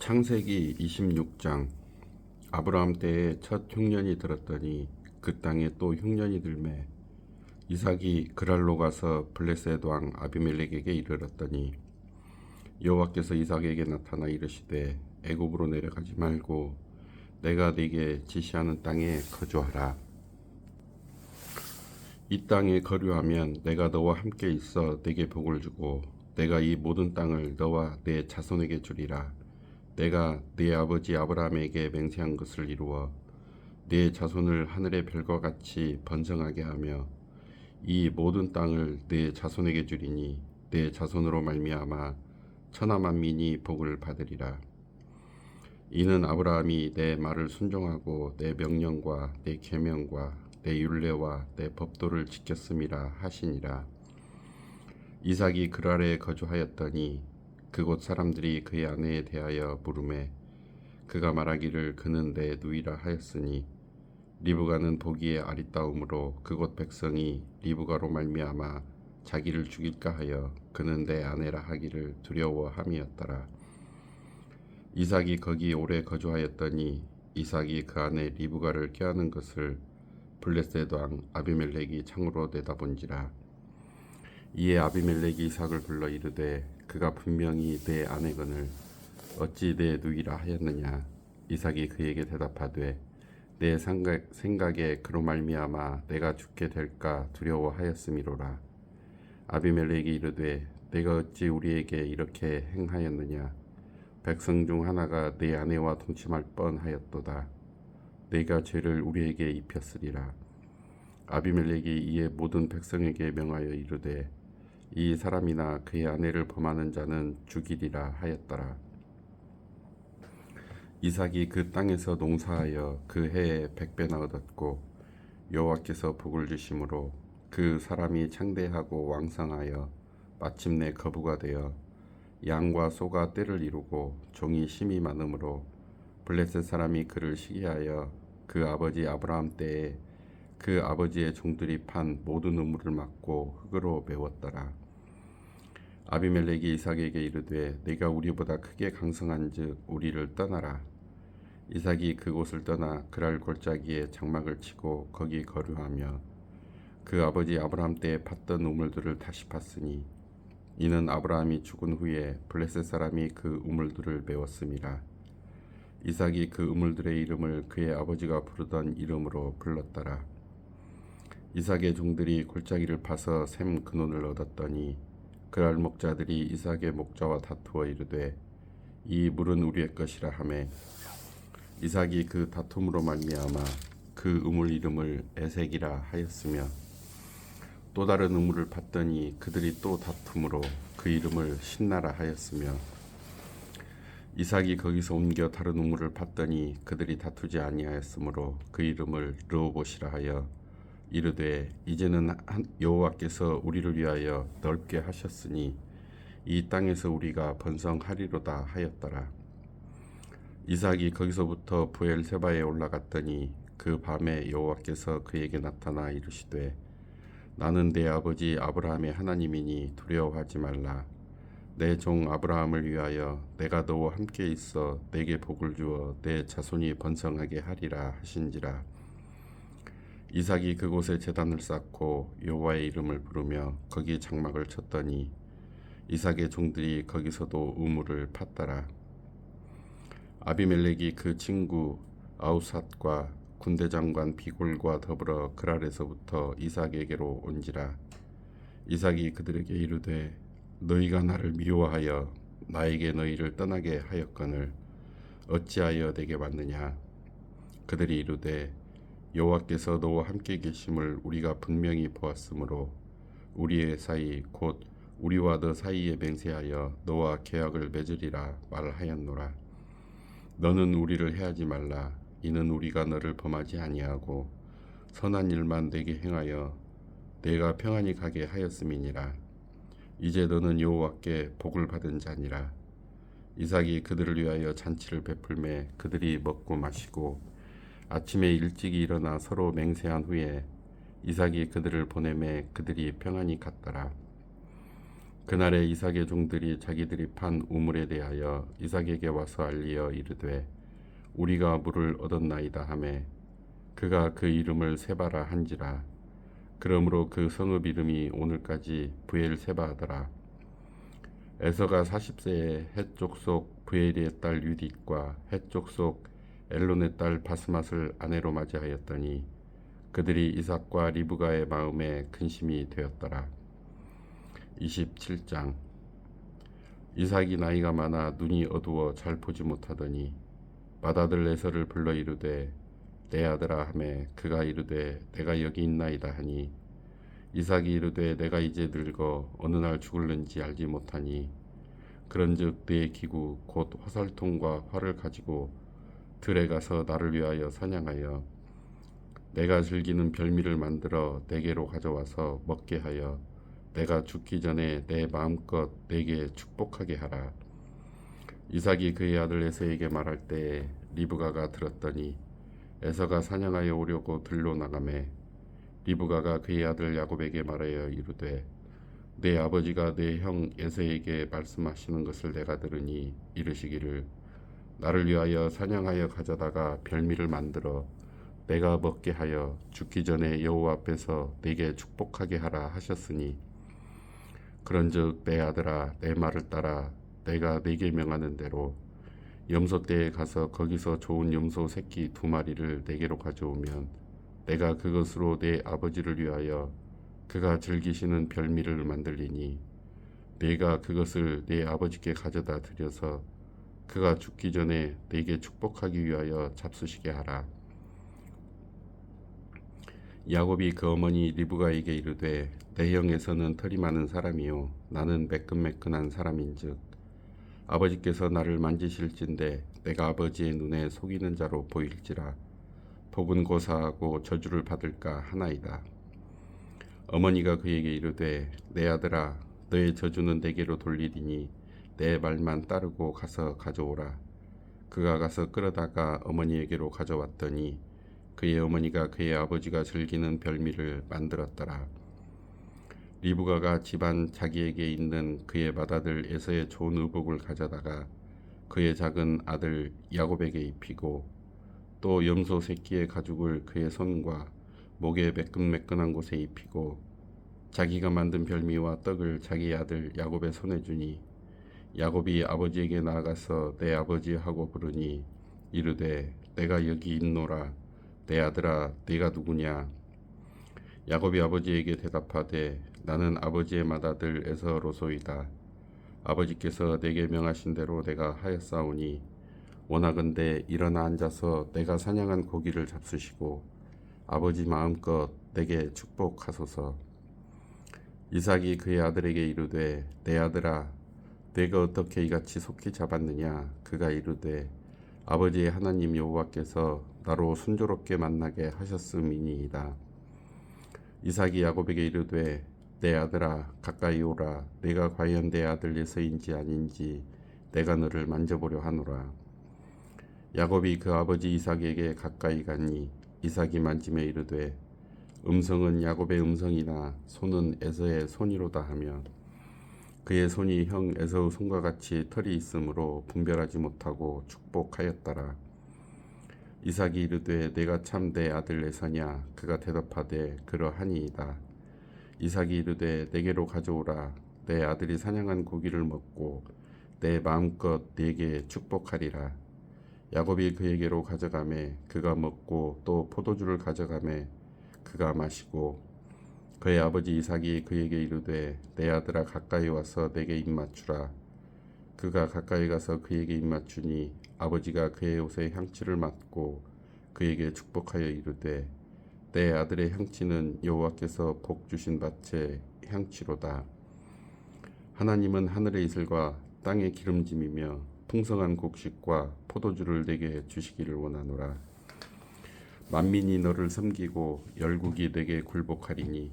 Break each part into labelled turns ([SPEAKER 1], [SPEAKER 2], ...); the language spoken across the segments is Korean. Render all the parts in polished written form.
[SPEAKER 1] 창세기 26장. 아브라함 때에 첫 흉년이 들었더니 그 땅에 또 흉년이 들매 이삭이 그랄로 가서 블레셋 왕 아비멜렉에게 이르렀더니 여호와께서 이삭에게 나타나 이르시되 애굽으로 내려가지 말고 내가 네게 지시하는 땅에 거주하라. 이 땅에 거류하면 내가 너와 함께 있어 네게 복을 주고 내가 이 모든 땅을 너와 네 자손에게 주리라. 내가 네 아버지 아브라함에게 맹세한 것을 이루어 네 자손을 하늘의 별과 같이 번성하게 하며 이 모든 땅을 네 자손에게 주리니 네 자손으로 말미암아 천하 만민이 복을 받으리라. 이는 아브라함이 내 말을 순종하고 내 명령과 내 계명과 내 율례와 내 법도를 지켰음이라 하시니라. 이삭이 그랄에 거주하였더니 그곳 사람들이 그의 아내에 대하여 물으매 그가 말하기를 그는 내 누이라 하였으니 리브가는 보기에 아리따움으로 그곳 백성이 리브가로 말미암아 자기를 죽일까 하여 그는 내 아내라 하기를 두려워함이었더라. 이삭이 거기 오래 거주하였더니 이삭이 그 아내 리브가를 꾀하는 것을 블레셋 왕 아비멜렉이 창으로 내다본지라. 이에 아비멜렉이 이삭을 불러 이르되 그가 분명히 내 아내거늘 어찌 내 누이라 하였느냐. 이삭이 그에게 대답하되 내 생각에 그로 말미암아 내가 죽게 될까 두려워하였음이로라. 아비멜렉이 이르되 내가 어찌 우리에게 이렇게 행하였느냐. 백성 중 하나가 내 아내와 동침할 뻔하였도다. 내가 죄를 우리에게 입혔으리라. 아비멜렉이 이에 모든 백성에게 명하여 이르되 이 사람이나 그의 아내를 범하는 자는 죽이리라 하였더라. 이삭이 그 땅에서 농사하여 그 해에 100배나 얻었고 여호와께서 복을 주심으로 그 사람이 창대하고 왕성하여 마침내 거부가 되어 양과 소가 떼를 이루고 종이 심이 많으므로 블레셋 사람이 그를 시기하여 그 아버지 아브라함 때에 그 아버지의 종들이 판 모든 우물을 막고 흙으로 메웠더라. 아비멜렉이 이삭에게 이르되 네가 우리보다 크게 강성한즉 우리를 떠나라. 이삭이 그곳을 떠나 그랄 골짜기에 장막을 치고 거기 거류하며 그 아버지 아브라함 때에 팠던 우물들을 다시 팠으니 이는 아브라함이 죽은 후에 블레셋 사람이 그 우물들을 메웠음이라. 이삭이 그 우물들의 이름을 그의 아버지가 부르던 이름으로 불렀더라. 이삭의 종들이 골짜기를 파서 샘 근원을 얻었더니 그랄 목자들이 이삭의 목자와 다투어 이르되 이 물은 우리의 것이라 하매 이삭이 그 다툼으로 말미암아 그 우물 이름을 에색이라 하였으며 또 다른 우물을 팠더니 그들이 또 다툼으로 그 이름을 신나라 하였으며 이삭이 거기서 옮겨 다른 우물을 팠더니 그들이 다투지 아니하였으므로 그 이름을 르호봇이라 하여 이르되 이제는 여호와께서 우리를 위하여 넓게 하셨으니 이 땅에서 우리가 번성하리로다 하였더라. 이삭이 거기서부터 부엘세바에 올라갔더니 그 밤에 여호와께서 그에게 나타나 이르시되 나는 내 아버지 아브라함의 하나님이니 두려워하지 말라. 내 종 아브라함을 위하여 내가 너와 함께 있어 내게 복을 주어 내 자손이 번성하게 하리라 하신지라. 이삭이 그곳에 제단을 쌓고 여호와의 이름을 부르며 거기 장막을 쳤더니 이삭의 종들이 거기서도 우물을 팠더라. 아비멜렉이 그 친구 아우삿과 군대장관 비골과 더불어 그랄에서부터 이삭에게로 온지라. 이삭이 그들에게 이르되 너희가 나를 미워하여 나에게 너희를 떠나게 하였거늘 어찌하여 내게 왔느냐. 그들이 이르되 여호와께서 너와 함께 계심을 우리가 분명히 보았으므로 우리의 사이 곧 우리와 너 사이에 맹세하여 너와 계약을 맺으리라 말하였노라. 너는 우리를 해하지 말라. 이는 우리가 너를 범하지 아니하고 선한 일만 내게 행하여 내가 평안히 가게 하였음이니라. 이제 너는 여호와께 복을 받은 자니라. 이삭이 그들을 위하여 잔치를 베풀매 그들이 먹고 마시고 아침에 일찍이 일어나 서로 맹세한 후에 이삭이 그들을 보내매 그들이 평안히 갔더라. 그날에 이삭의 종들이 자기들이 판 우물에 대하여 이삭에게 와서 알리어 이르되 우리가 물을 얻었나이다 하매 그가 그 이름을 세바라 한지라. 그러므로 그 성읍 이름이 오늘까지 부엘세바 하더라. 에서가 40세에 헷 족속 부엘의 딸 유딧과 헷 족속 엘론의 딸 바스맛을 아내로 맞이하였더니 그들이 이삭과 리브가의 마음에 근심이 되었더라. 27장. 이삭이 나이가 많아 눈이 어두워 잘 보지 못하더니 맏아들 에서를 불러 이르되 내 아들아 하매 그가 이르되 내가 여기 있나이다 하니 이삭이 이르되 내가 이제 늙어 어느 날 죽을는지 알지 못하니 그런즉 네 기구 곧 화살통과 활을 가지고 들에 가서 나를 위하여 사냥하여 내가 즐기는 별미를 만들어 내게로 가져와서 먹게 하여 내가 죽기 전에 내 마음껏 내게 축복하게 하라. 이삭이 그의 아들 에서에게 말할 때에 리브가가 들었더니 에서가 사냥하여 오려고 들로 나가매 리브가가 그의 아들 야곱에게 말하여 이르되 내 아버지가 내 형 에서에게 말씀하시는 것을 내가 들으니 이르시기를 나를 위하여 사냥하여 가져다가 별미를 만들어 내가 먹게 하여 죽기 전에 여호와 앞에서 내게 축복하게 하라 하셨으니 그런즉 내 아들아 내 말을 따라 내가 네게 명하는 대로 염소떼에 가서 거기서 좋은 염소 새끼 2마리를 내게로 가져오면 내가 그것으로 내 아버지를 위하여 그가 즐기시는 별미를 만들리니 내가 그것을 내 아버지께 가져다 드려서 그가 죽기 전에 내게 축복하기 위하여 잡수시게 하라. 야곱이 그 어머니 리브가에게 이르되 내 형에서는 털이 많은 사람이요 나는 매끈매끈한 사람인즉 아버지께서 나를 만지실진데 내가 아버지의 눈에 속이는 자로 보일지라 복은 고사하고 저주를 받을까 하나이다. 어머니가 그에게 이르되 내 아들아 너의 저주는 내게로 돌리리니 내 말만 따르고 가서 가져오라. 그가 가서 끌어다가 어머니에게로 가져왔더니 그의 어머니가 그의 아버지가 즐기는 별미를 만들었더라. 리브가가 집안 자기에게 있는 그의 맏아들 에서의 좋은 의복을 가져다가 그의 작은 아들 야곱에게 입히고 또 염소 새끼의 가죽을 그의 손과 목에 매끈매끈한 곳에 입히고 자기가 만든 별미와 떡을 자기 아들 야곱의 손에 주니 야곱이 아버지에게 나아가서 내 아버지 하고 부르니 이르되 내가 여기 있노라. 내 아들아 네가 누구냐? 야곱이 아버지에게 대답하되 나는 아버지의 맏아들 에서로소이다. 아버지께서 내게 명하신 대로 내가 하였사오니 원하건대 일어나 앉아서 내가 사냥한 고기를 잡수시고 아버지 마음껏 내게 축복하소서. 이삭이 그의 아들에게 이르되 내 아들아 내가 어떻게 이같이 속히 잡았느냐? 그가 이르되 아버지의 하나님 여호와께서 나로 순조롭게 만나게 하셨음이니이다. 이삭이 야곱에게 이르되 내 아들아 가까이 오라. 내가 과연 내 아들 에서인지 아닌지 내가 너를 만져보려 하노라. 야곱이 그 아버지 이삭에게 가까이 가니 이삭이 만지며 이르되 음성은 야곱의 음성이나 손은 에서의 손이로다 하며 그의 손이 형 에서의 손과 같이 털이 있으므로 분별하지 못하고 축복하였더라. 이삭이 이르되 내가 참 내 아들 에서냐? 그가 대답하되 그러하니이다. 이삭이 이르되 내게로 가져오라. 내 아들이 사냥한 고기를 먹고 내 마음껏 네게 축복하리라. 야곱이 그에게로 가져가매 그가 먹고 또 포도주를 가져가매 그가 마시고 그의 아버지 이삭이 그에게 이르되 내 아들아 가까이 와서 내게 입맞추라. 그가 가까이 가서 그에게 입맞추니 아버지가 그의 옷에 향취를 맡고 그에게 축복하여 이르되 내 아들의 향취는 여호와께서 복 주신 밭의 향취로다. 하나님은 하늘의 이슬과 땅의 기름짐이며 풍성한 곡식과 포도주를 내게 주시기를 원하노라. 만민이 너를 섬기고 열국이 내게 굴복하리니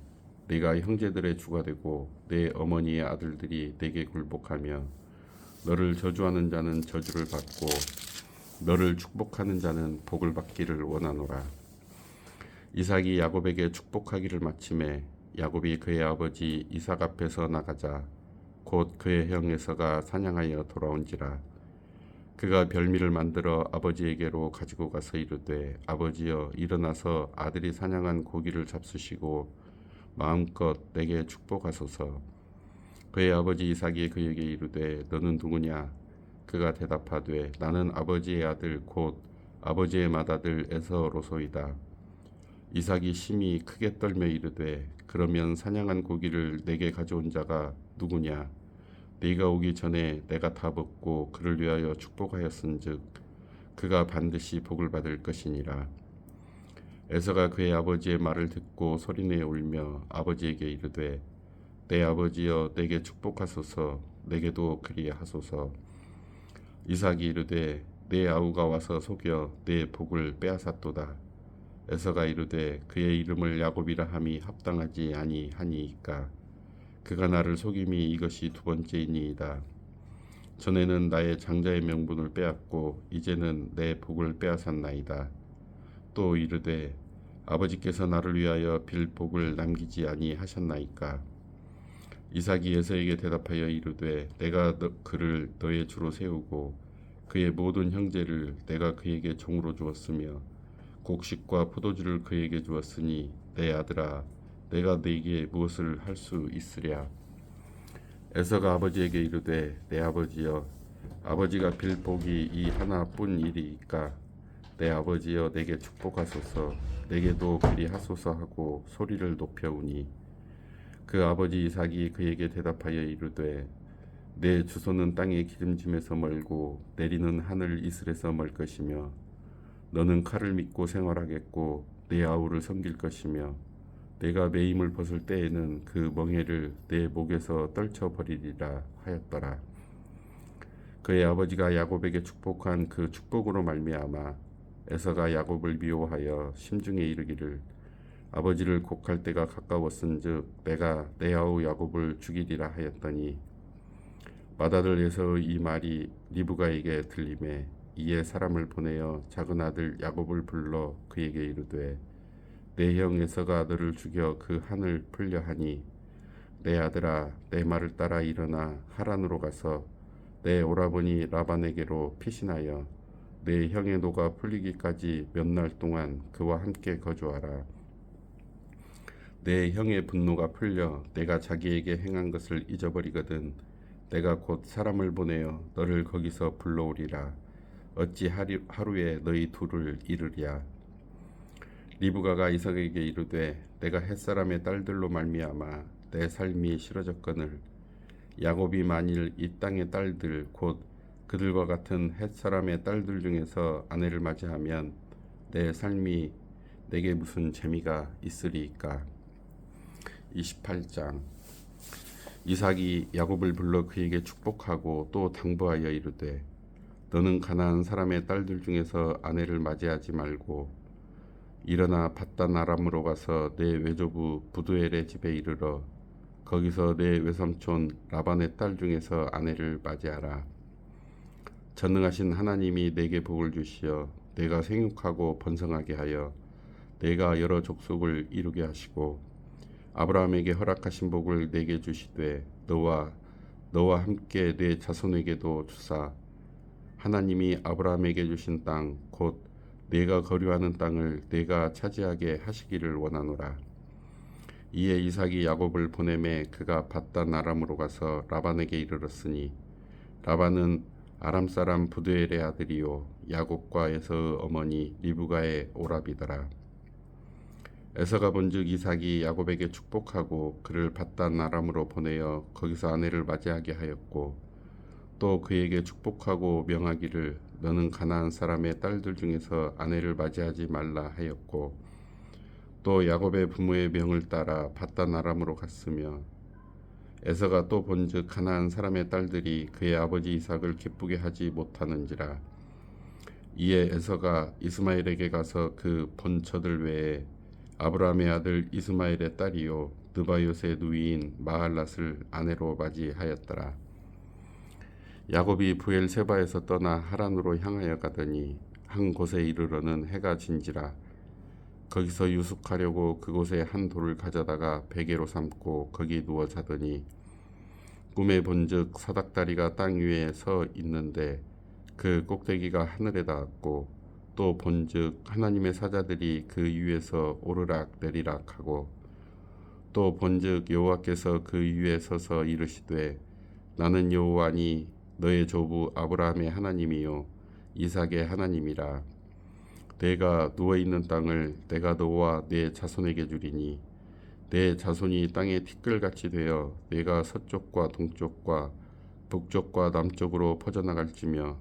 [SPEAKER 1] 네가 형제들의 주가 되고 내 어머니의 아들들이 내게 굴복하며 너를 저주하는 자는 저주를 받고 너를 축복하는 자는 복을 받기를 원하노라. 이삭이 야곱에게 축복하기를 마침에 야곱이 그의 아버지 이삭 앞에서 나가자 곧 그의 형 에서가 사냥하여 돌아온지라. 그가 별미를 만들어 아버지에게로 가지고 가서 이르되 아버지여 일어나서 아들이 사냥한 고기를 잡수시고 마음껏 내게 축복하소서. 그의 아버지 이삭이 그에게 이르되 너는 누구냐? 그가 대답하되 나는 아버지의 아들 곧 아버지의 맏아들 에서로소이다. 이삭이 심히 크게 떨며 이르되 그러면 사냥한 고기를 내게 가져온 자가 누구냐? 네가 오기 전에 내가 다 먹고 그를 위하여 축복하였은즉 그가 반드시 복을 받을 것이니라. 에서가 그의 아버지의 말을 듣고 소리내어 울며 아버지에게 이르되 내 아버지여 내게 축복하소서. 내게도 그리하소서. 이삭이 이르되 내 아우가 와서 속여 내 복을 빼앗았도다. 에서가 이르되 그의 이름을 야곱이라 함이 합당하지 아니하니이까. 그가 나를 속임이 이것이 두 번째이니이다. 전에는 나의 장자의 명분을 빼앗고 이제는 내 복을 빼앗았나이다. 또 이르되 아버지께서 나를 위하여 빌 복을 남기지 아니하셨나이까. 이삭이 에서에게 대답하여 이르되 내가 그를 너의 주로 세우고 그의 모든 형제를 내가 그에게 종으로 주었으며 곡식과 포도주를 그에게 주었으니 내 아들아 내가 네게 무엇을 할 수 있으랴. 에서가 아버지에게 이르되 내 아버지여 아버지가 빌 복이 이 하나뿐이리이까. 내 아버지여 내게 축복하소서. 내게도 그리하소서 하고 소리를 높여우니 그 아버지 이삭이 그에게 대답하여 이르되 내 주소는 땅의 기름짐에서 멀고 내리는 하늘 이슬에서 멀 것이며 너는 칼을 믿고 생활하겠고 내 아우를 섬길 것이며 내가 매임을 벗을 때에는 그 멍에를 내 목에서 떨쳐버리리라 하였더라. 그의 아버지가 야곱에게 축복한 그 축복으로 말미암아 에서가 야곱을 미워하여 심중에 이르기를 아버지를 곡할 때가 가까웠은즉 내가 내 아우 야곱을 죽이리라 하였더니 맏아들 에서의 이 말이 리브가에게 들리매 이에 사람을 보내어 작은 아들 야곱을 불러 그에게 이르되 내 형 에서가 너를 죽여 그 한을 풀려 하니 내 아들아 내 말을 따라 일어나 하란으로 가서 내 오라버니 라반에게로 피신하여 내 형의 노가 풀리기까지 몇 날 동안 그와 함께 거주하라. 내 형의 분노가 풀려 내가 자기에게 행한 것을 잊어버리거든 내가 곧 사람을 보내어 너를 거기서 불러오리라. 어찌 하루에 너희 둘을 이르랴. 리브가가 이삭에게 이르되 내가 햇사람의 딸들로 말미암아 내 삶이 싫어졌거늘 야곱이 만일 이 땅의 딸들 곧 그들과 같은 햇사람의 딸들 중에서 아내를 맞이하면 내 삶이 내게 무슨 재미가 있으리이까. 28장. 이삭이 야곱을 불러 그에게 축복하고 또 당부하여 이르되 너는 가나안 사람의 딸들 중에서 아내를 맞이하지 말고 일어나 밧단 아람으로 가서 내 외조부 부두엘의 집에 이르러 거기서 내 외삼촌 라반의 딸 중에서 아내를 맞이하라. 전능하신 하나님이 내게 복을 주시어 내가 생육하고 번성하게 하여 내가 여러 족속을 이루게 하시고 아브라함에게 허락하신 복을 내게 주시되 너와 함께 내 자손에게도 주사 하나님이 아브라함에게 주신 땅 곧 내가 거류하는 땅을 내가 차지하게 하시기를 원하노라. 이에 이삭이 야곱을 보내매 그가 밧단 아람으로 가서 라반에게 이르렀으니 라반은 아람 사람 부두엘의 아들이요 야곱과 에서의 어머니 리브가의 오라비더라. 에서가 본즉 이삭이 야곱에게 축복하고 그를 밧단 아람으로 보내어 거기서 아내를 맞이하게 하였고 또 그에게 축복하고 명하기를 너는 가나안 사람의 딸들 중에서 아내를 맞이하지 말라 하였고 또 야곱의 부모의 명을 따라 밧단 아람으로 갔으며 에서가 또 본즉 가나안 사람의 딸들이 그의 아버지 이삭을 기쁘게 하지 못하는지라. 이에 에서가 이스마엘에게 가서 그 본처들 외에 아브라함의 아들 이스마엘의 딸이요 느바요의 누이인 마할랏을 아내로 맞이하였더라. 야곱이 부엘세바에서 떠나 하란으로 향하여 가더니 한 곳에 이르러는 해가 진지라. 거기서 유숙하려고 그곳에 한 돌을 가져다가 베개로 삼고 거기 누워 자더니 꿈에 본즉 사닥다리가 땅 위에 서 있는데 그 꼭대기가 하늘에 닿았고 또 본즉 하나님의 사자들이 그 위에서 오르락 내리락 하고 또 본즉 여호와께서 그 위에 서서 이르시되 나는 여호와니 너의 조부 아브라함의 하나님이요 이삭의 하나님이라. 내가 누워있는 땅을 내가 너와 네 자손에게 주리니 내 자손이 땅의 티끌같이 되어 내가 서쪽과 동쪽과 북쪽과 남쪽으로 퍼져나갈지며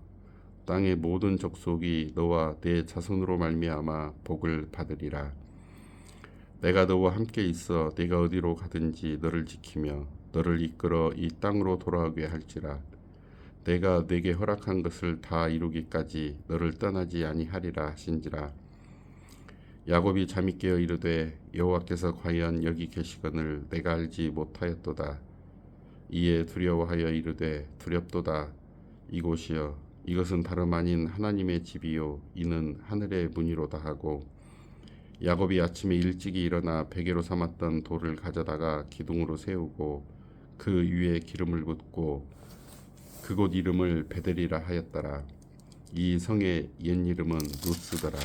[SPEAKER 1] 땅의 모든 족속이 너와 내 자손으로 말미암아 복을 받으리라. 내가 너와 함께 있어 네가 어디로 가든지 너를 지키며 너를 이끌어 이 땅으로 돌아오게 할지라. 내가 네게 허락한 것을 다 이루기까지 너를 떠나지 아니하리라 하신지라. 야곱이 잠이 깨어 이르되 여호와께서 과연 여기 계시거늘 내가 알지 못하였도다. 이에 두려워하여 이르되 두렵도다. 이곳이여 이것은 다름 아닌 하나님의 집이요 이는 하늘의 문이로다 하고 야곱이 아침에 일찍이 일어나 베개로 삼았던 돌을 가져다가 기둥으로 세우고 그 위에 기름을 붓고 그곳 이름을 베델이라 하였더라. 이 성의 옛 이름은 루스더라.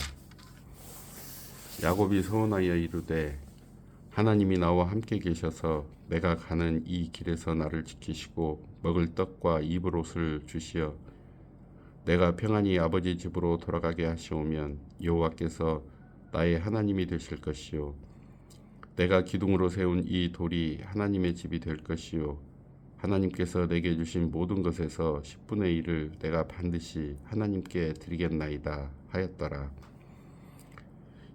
[SPEAKER 1] 야곱이 서원하여 이르되 하나님이 나와 함께 계셔서 내가 가는 이 길에서 나를 지키시고 먹을 떡과 입을 옷을 주시어 내가 평안히 아버지 집으로 돌아가게 하시오면 여호와께서 나의 하나님이 되실 것이요 내가 기둥으로 세운 이 돌이 하나님의 집이 될 것이요 하나님께서 내게 주신 모든 것에서 10분의 1을 내가 반드시 하나님께 드리겠나이다 하였더라.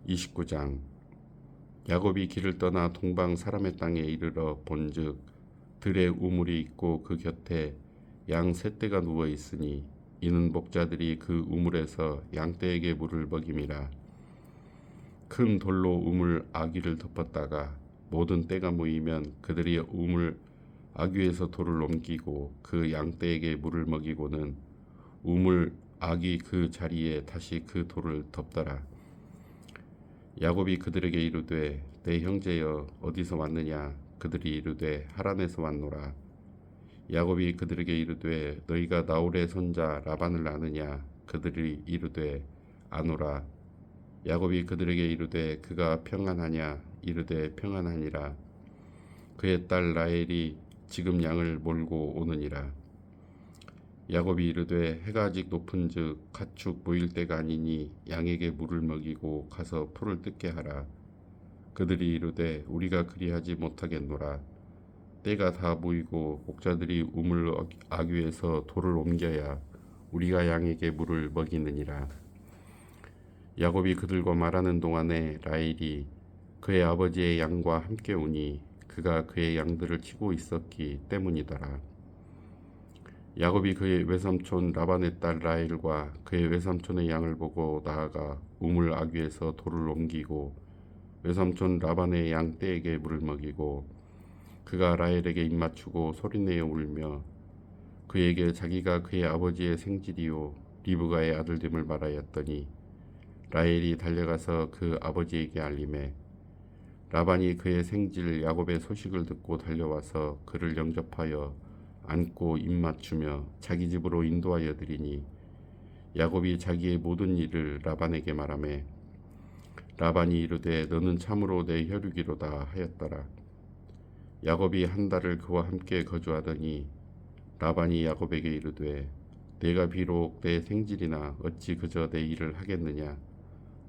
[SPEAKER 1] 29장. 야곱이 길을 떠나 동방 사람의 땅에 이르러 본즉 들에 우물이 있고 그 곁에 양 세 떼가 누워 있으니 이는 목자들이 그 우물에서 양떼에게 물을 먹임이라. 큰 돌로 우물 아귀를 덮었다가 모든 떼가 모이면 그들이 우물 아귀에서 돌을 옮기고 그 양떼에게 물을 먹이고는 우물 아귀 그 자리에 다시 그 돌을 덮더라. 야곱이 그들에게 이르되 내 형제여 어디서 왔느냐. 그들이 이르되 하란에서 왔노라. 야곱이 그들에게 이르되 너희가 나홀의 손자 라반을 아느냐. 그들이 이르되 아노라. 야곱이 그들에게 이르되 그가 평안하냐. 이르되 평안하니라. 그의 딸 라헬이 지금 양을 몰고 오느니라. 야곱이 이르되 해가 아직 높은즉 가축 모일 때가 아니니 양에게 물을 먹이고 가서 풀을 뜯게 하라. 그들이 이르되 우리가 그리하지 못하겠노라. 때가 다 모이고 목자들이 우물 아귀에서 돌을 옮겨야 우리가 양에게 물을 먹이느니라. 야곱이 그들과 말하는 동안에 라헬이 그의 아버지의 양과 함께 오니 그가 그의 양들을 치고 있었기 때문이더라. 야곱이 그의 외삼촌 라반의 딸 라헬과 그의 외삼촌의 양을 보고 나아가 우물 아귀에서 돌을 옮기고 외삼촌 라반의 양 떼에게 물을 먹이고 그가 라헬에게 입맞추고 소리내어 울며 그에게 자기가 그의 아버지의 생질이요 리브가의 아들됨을 말하였더니 라헬이 달려가서 그 아버지에게 알림해 라반이 그의 생질 야곱의 소식을 듣고 달려와서 그를 영접하여 안고 입맞추며 자기 집으로 인도하여 드리니 야곱이 자기의 모든 일을 라반에게 말하매 라반이 이르되 너는 참으로 내 혈육이로다 하였더라. 야곱이 한 달을 그와 함께 거주하더니 라반이 야곱에게 이르되 내가 비록 내 생질이나 어찌 그저 내 일을 하겠느냐.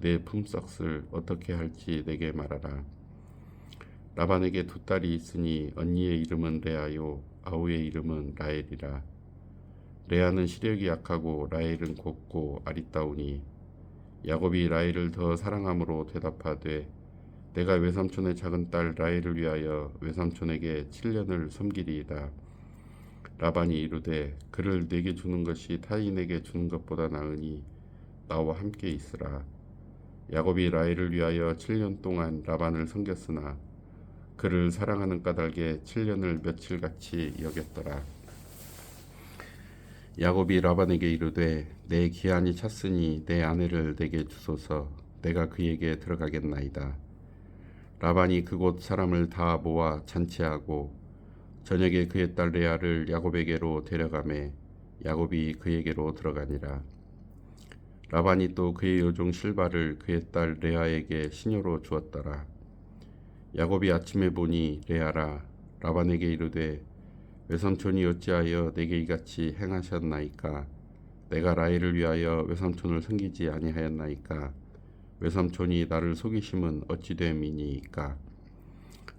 [SPEAKER 1] 내 품삯을 어떻게 할지 내게 말하라. 라반에게 두 딸이 있으니 언니의 이름은 레아요 아우의 이름은 라헬이라. 레아는 시력이 약하고 라헬은 곱고 아리따우니 야곱이 라헬을 더 사랑함으로 대답하되 내가 외삼촌의 작은 딸 라헬을 위하여 외삼촌에게 7년을 섬기리이다. 라반이 이르되 그를 내게 주는 것이 타인에게 주는 것보다 나으니 나와 함께 있으라. 야곱이 라헬을 위하여 7년 동안 라반을 섬겼으나 그를 사랑하는 까닭에 7년을 며칠같이 여겼더라. 야곱이 라반에게 이르되 내 기한이 찼으니 내 아내를 내게 주소서. 내가 그에게 들어가겠나이다. 라반이 그곳 사람을 다 모아 잔치하고 저녁에 그의 딸 레아를 야곱에게로 데려가매 야곱이 그에게로 들어가니라. 라반이 또 그의 여종 실바를 그의 딸 레아에게 시녀로 주었더라. 야곱이 아침에 보니 레아라 라반에게 이르되 외삼촌이 어찌하여 내게 이같이 행하셨나이까? 내가 라헬을 위하여 외삼촌을 섬기지 아니하였나이까? 외삼촌이 나를 속이심은 어찌 됨이니이까?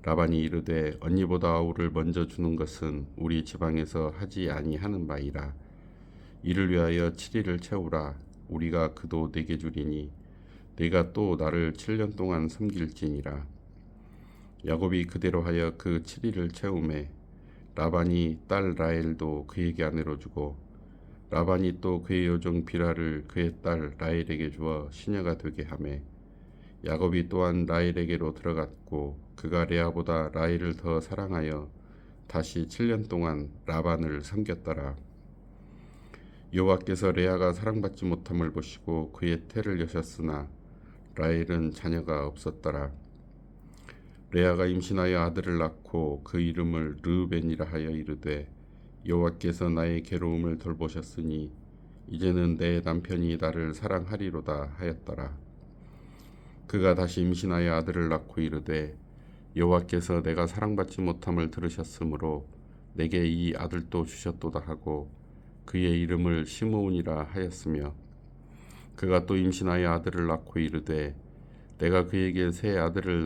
[SPEAKER 1] 라반이 이르되 언니보다 아우를 먼저 주는 것은 우리 지방에서 하지 아니하는 바이라. 이를 위하여 7일을 채우라. 우리가 그도 내게 주리니 내가 또 나를 7년 동안 섬길지니라. 야곱이 그대로 하여 그 7일을 채우매 라반이 딸 라헬도 그에게 아내로 주고 라반이 또 그의 여종 비라를 그의 딸 라헬에게 주어 시녀가 되게 하매 야곱이 또한 라헬에게로 들어갔고 그가 레아보다 라헬을 더 사랑하여 다시 7년 동안 라반을 섬겼더라. 여호와께서 레아가 사랑받지 못함을 보시고 그의 태를 여셨으나 라헬은 자녀가 없었더라. 레아가 임신하여 아들을 낳고 그 이름을 르우벤이라 하여 이르되 여호와께서 나의 괴로움을 돌보셨으니 이제는 내 남편이 나를 사랑하리로다 하였더라. 그가 다시 임신하여 아들을 낳고 이르되 여호와께서 내가 사랑받지 못함을 들으셨으므로 내게 이 아들도 주셨도다 하고 그의 이름을 시므온이라 하였으며 그가 또 임신하여 아들을 낳고 이르되 내가 그에게 새 아들을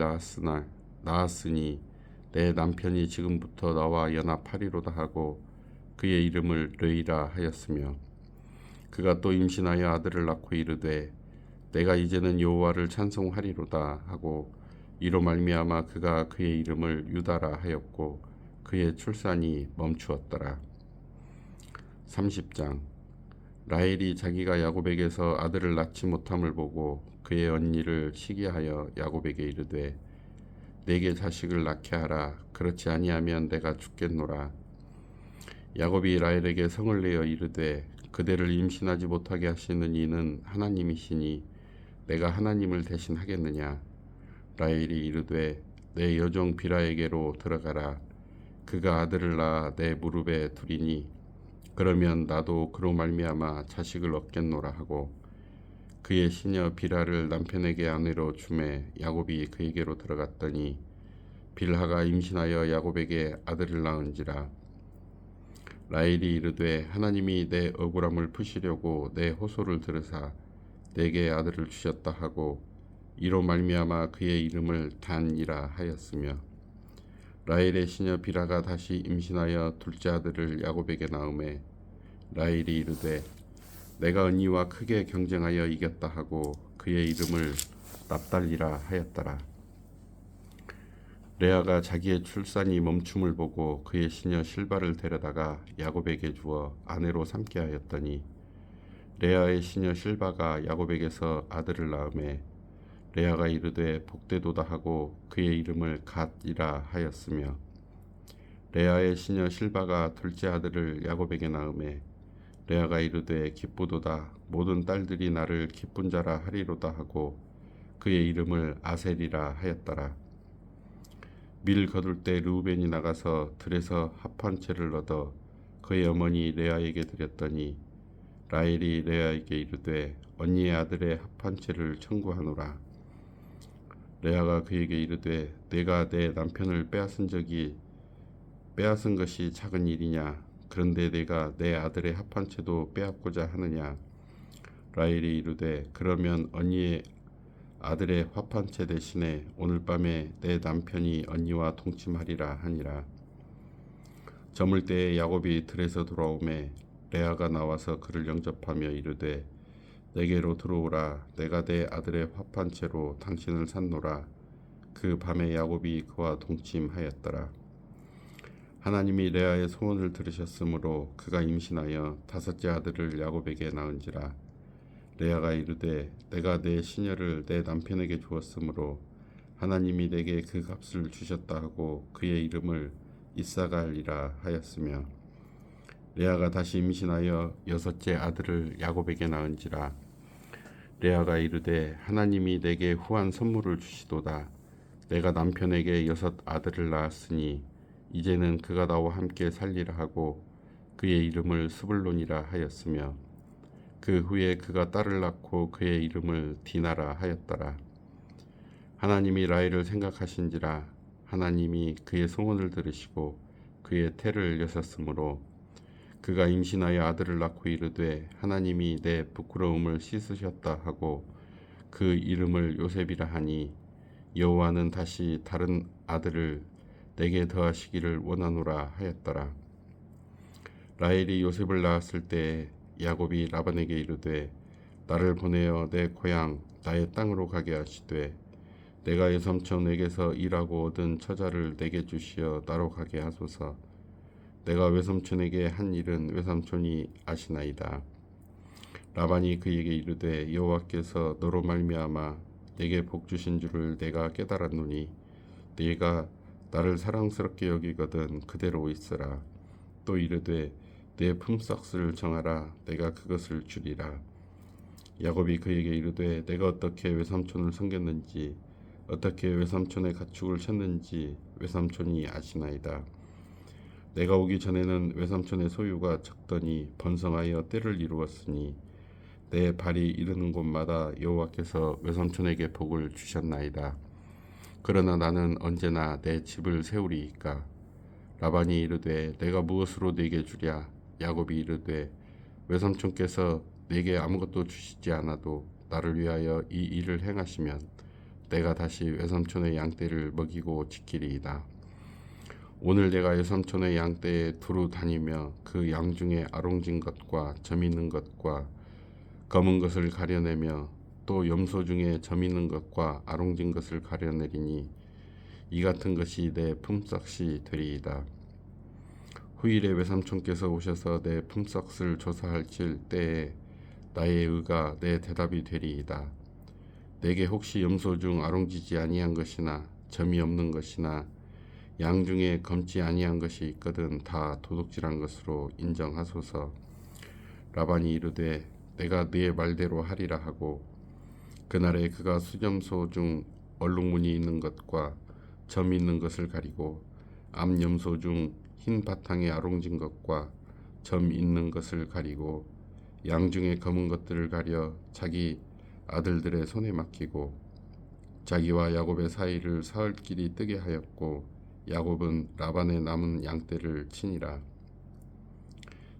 [SPEAKER 1] 낳았으니 내 남편이 지금부터 나와 연합하리로다 하고 그의 이름을 르이라 하였으며 그가 또 임신하여 아들을 낳고 이르되 내가 이제는 여호와를 찬송하리로다 하고 이로 말미암아 그가 그의 이름을 유다라 하였고 그의 출산이 멈추었더라. 30장. 라헬이 자기가 야곱에게서 아들을 낳지 못함을 보고 그의 언니를 시기하여 야곱에게 이르되 내게 자식을 낳게 하라. 그렇지 아니하면 내가 죽겠노라. 야곱이 라헬에게 성을 내어 이르되 그대를 임신하지 못하게 하시는 이는 하나님이시니 내가 하나님을 대신하겠느냐. 라헬이 이르되 내 여종 비라에게로 들어가라. 그가 아들을 낳아 내 무릎에 두리니 그러면 나도 그로 말미암아 자식을 얻겠노라 하고 그의 시녀 비라를 남편에게 아내로 주매 야곱이 그에게로 들어갔더니 빌하가 임신하여 야곱에게 아들을 낳은지라. 라헬이 이르되 하나님이 내 억울함을 푸시려고 내 호소를 들으사 내게 아들을 주셨다 하고 이로 말미암아 그의 이름을 단이라 하였으며 라헬의 시녀 비라가 다시 임신하여 둘째 아들을 야곱에게 낳음에 라헬이 이르되 내가 언니와 크게 경쟁하여 이겼다 하고 그의 이름을 납달리라 하였더라. 레아가 자기의 출산이 멈춤을 보고 그의 시녀 실바를 데려다가 야곱에게 주어 아내로 삼게 하였더니 레아의 시녀 실바가 야곱에게서 아들을 낳음에 레아가 이르되 복되도다 하고 그의 이름을 갓이라 하였으며 레아의 시녀 실바가 둘째 아들을 야곱에게 낳음에 레아가 이르되 기쁘도다 모든 딸들이 나를 기쁜 자라 하리로다 하고 그의 이름을 아셀이라 하였더라. 밀 거둘 때 르우벤이 나가서 들에서 합 한 채를 얻어 그의 어머니 레아에게 드렸더니 라헬이 레아에게 이르되 언니의 아들의 합 한 채를 청구하노라. 레아가 그에게 이르되 내가 내 남편을 빼앗은 것이 작은 일이냐. 그런데 내가 내 아들의 합 한 채도 빼앗고자 하느냐. 라헬이 이르되 그러면 언니의 아들의 합 한 채 대신에 오늘 밤에 내 남편이 언니와 동침하리라 하니라. 저물 때에 야곱이 들에서 돌아오매 레아가 나와서 그를 영접하며 이르되 내게로 들어오라. 내가 내 아들의 합 한 채로 당신을 샀노라. 그 밤에 야곱이 그와 동침하였더라. 하나님이 레아의 소원을 들으셨으므로 그가 임신하여 다섯째 아들을 야곱에게 낳은지라. 레아가 이르되 내가 내 시녀를 내 남편에게 주었으므로 하나님이 내게 그 값을 주셨다 하고 그의 이름을 이사갈이라 하였으며 레아가 다시 임신하여 여섯째 아들을 야곱에게 낳은지라. 레아가 이르되 하나님이 내게 후한 선물을 주시도다. 내가 남편에게 여섯 아들을 낳았으니 이제는 그가 나와 함께 살리라 하고 그의 이름을 스불론이라 하였으며 그 후에 그가 딸을 낳고 그의 이름을 디나라 하였더라. 하나님이 라헬을 생각하신지라 하나님이 그의 소원을 들으시고 그의 태를 여셨으므로 그가 임신하여 아들을 낳고 이르되 하나님이 내 부끄러움을 씻으셨다 하고 그 이름을 요셉이라 하니 여호와는 다시 다른 아들을 내게 더하시기를 원하노라 하였더라. 라헬이 요셉을 낳았을 때 야곱이 라반에게 이르되 나를 보내어 내 고향 나의 땅으로 가게 하시되 내가 외삼촌에게서 일하고 얻은 처자를 내게 주시어 나로 가게 하소서. 내가 외삼촌에게 한 일은 외삼촌이 아시나이다. 라반이 그에게 이르되 여호와께서 너로 말미암아 내게 복 주신 줄을 내가 깨달았노니 네가 나를 사랑스럽게 여기거든 그대로 있으라. 또 이르되 내 품삯을 정하라. 내가 그것을 주리라. 야곱이 그에게 이르되 내가 어떻게 외삼촌을 섬겼는지 어떻게 외삼촌의 가축을 쳤는지 외삼촌이 아시나이다. 내가 오기 전에는 외삼촌의 소유가 적더니 번성하여 때를 이루었으니 내 발이 이르는 곳마다 여호와께서 외삼촌에게 복을 주셨나이다. 그러나 나는 언제나 내 집을 세우리이까. 라반이 이르되 내가 무엇으로 네게 주랴. 야곱이 이르되 외삼촌께서 내게 아무것도 주시지 않아도 나를 위하여 이 일을 행하시면 내가 다시 외삼촌의 양떼를 먹이고 지키리이다. 오늘 내가 외삼촌의 양떼에 두루 다니며 그 양 중에 아롱진 것과 점 있는 것과 검은 것을 가려내며 또 염소 중에 점 있는 것과 아롱진 것을 가려내리니 이 같은 것이 내 품삯이 되리이다. 후일에 외삼촌께서 오셔서 내 품삯을 조사하실 때에 나의 의가 내 대답이 되리이다. 내게 혹시 염소 중 아롱지지 아니한 것이나 점이 없는 것이나 양 중에 검지 아니한 것이 있거든 다 도둑질한 것으로 인정하소서. 라반이 이르되 내가 네 말대로 하리라 하고 그날에 그가 수점소 중 얼룩무늬 있는 것과 점 있는 것을 가리고 암염소 중 흰 바탕에 아롱진 것과 점 있는 것을 가리고 양 중에 검은 것들을 가려 자기 아들들의 손에 맡기고 자기와 야곱의 사이를 사흘길이 뜨게 하였고 야곱은 라반의 남은 양떼를 치니라.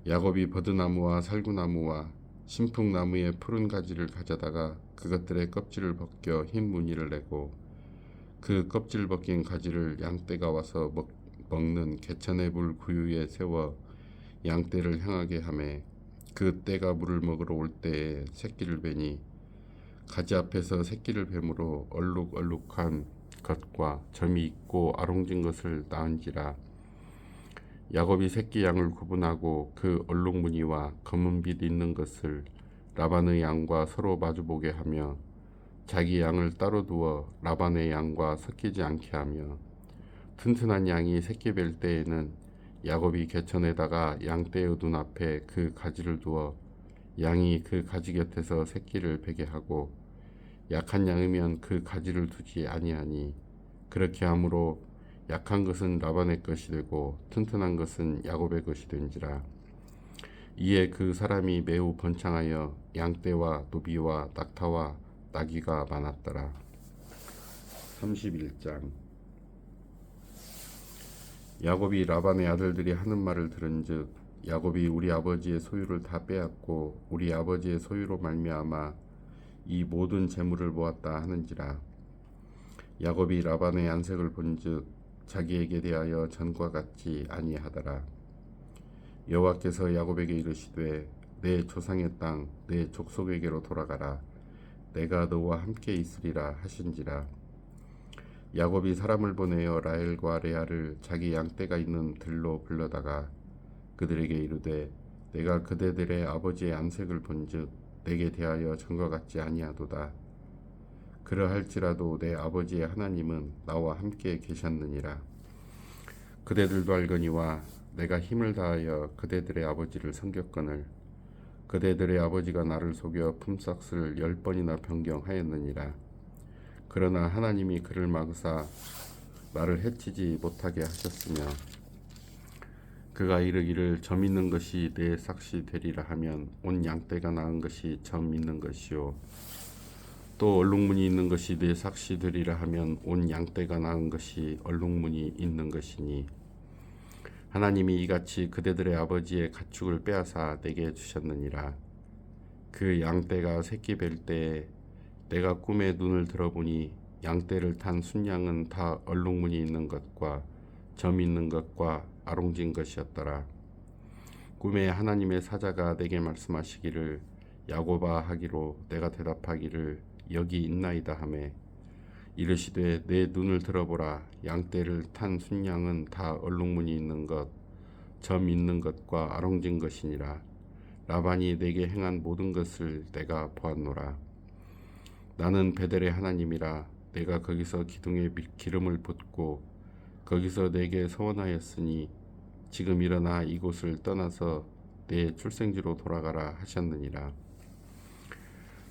[SPEAKER 1] 야곱이 버드나무와 살구나무와 신풍나무의 푸른 가지를 가져다가 그것들의 껍질을 벗겨 흰 무늬를 내고 그 껍질 벗긴 가지를 양떼가 와서 먹는 개천의 물 구유에 세워 양떼를 향하게 하매 그 떼가 물을 먹으러 올 때에 새끼를 베니 가지 앞에서 새끼를 뱀으로 얼룩얼룩한 것과 점이 있고 아롱진 것을 낳은지라. 야곱이 새끼 양을 구분하고 그 얼룩무늬와 검은빛 있는 것을 라반의 양과 서로 마주보게 하며 자기 양을 따로 두어 라반의 양과 섞이지 않게 하며 튼튼한 양이 새끼 뵐 때에는 야곱이 개천에다가 양떼의 눈앞에 그 가지를 두어 양이 그 가지 곁에서 새끼를 베게 하고 약한 양이면 그 가지를 두지 아니하니 그렇게 함으로 약한 것은 라반의 것이 되고 튼튼한 것은 야곱의 것이 된지라. 이에 그 사람이 매우 번창하여 양떼와 노비와 낙타와 나귀가 많았더라. 31장. 야곱이 라반의 아들들이 하는 말을 들은즉 야곱이 우리 아버지의 소유를 다 빼앗고 우리 아버지의 소유로 말미암아 이 모든 재물을 모았다 하는지라. 야곱이 라반의 안색을 본즉 자기에게 대하여 전과 같지 아니하더라. 여호와께서 야곱에게 이르시되 내 조상의 땅 내 족속에게로 돌아가라. 내가 너와 함께 있으리라 하신지라. 야곱이 사람을 보내어 라헬과 레아를 자기 양떼가 있는 들로 불러다가 그들에게 이르되 내가 그대들의 아버지의 안색을 본즉 내게 대하여 전과 같지 아니하도다. 그러할지라도 내 아버지의 하나님은 나와 함께 계셨느니라. 그대들도 알거니와 내가 힘을 다하여 그대들의 아버지를 섬겼거늘 그대들의 아버지가 나를 속여 품삯을 10번이나 변경하였느니라. 그러나 하나님이 그를 막으사 나를 해치지 못하게 하셨으며 그가 이르기를 점 있는 것이 내 삭시 되리라 하면 온 양떼가 나은 것이 점 있는 것이요 또 얼룩무늬 있는 것이 내 삭시 되리라 하면 온 양떼가 나은 것이 얼룩무늬 있는 것이니 하나님이 이같이 그대들의 아버지의 가축을 빼앗아 내게 주셨느니라. 그 양떼가 새끼 뵐 때에 내가 꿈에 눈을 들어보니 양떼를 탄 순양은 다 얼룩무늬 있는 것과 점 있는 것과 아롱진 것이었더라. 꿈에 하나님의 사자가 내게 말씀하시기를 야곱아 하기로 내가 대답하기를 여기 있나이다 하매 이르시되 내 눈을 들어보라 양떼를 탄 순양은 다 얼룩무늬 있는 것, 점 있는 것과 아롱진 것이니라. 라반이 내게 행한 모든 것을 내가 보았노라. 나는 베델의 하나님이라. 내가 거기서 기둥에 기름을 붓고 거기서 내게 서원하였으니 지금 일어나 이곳을 떠나서 내 출생지로 돌아가라 하셨느니라.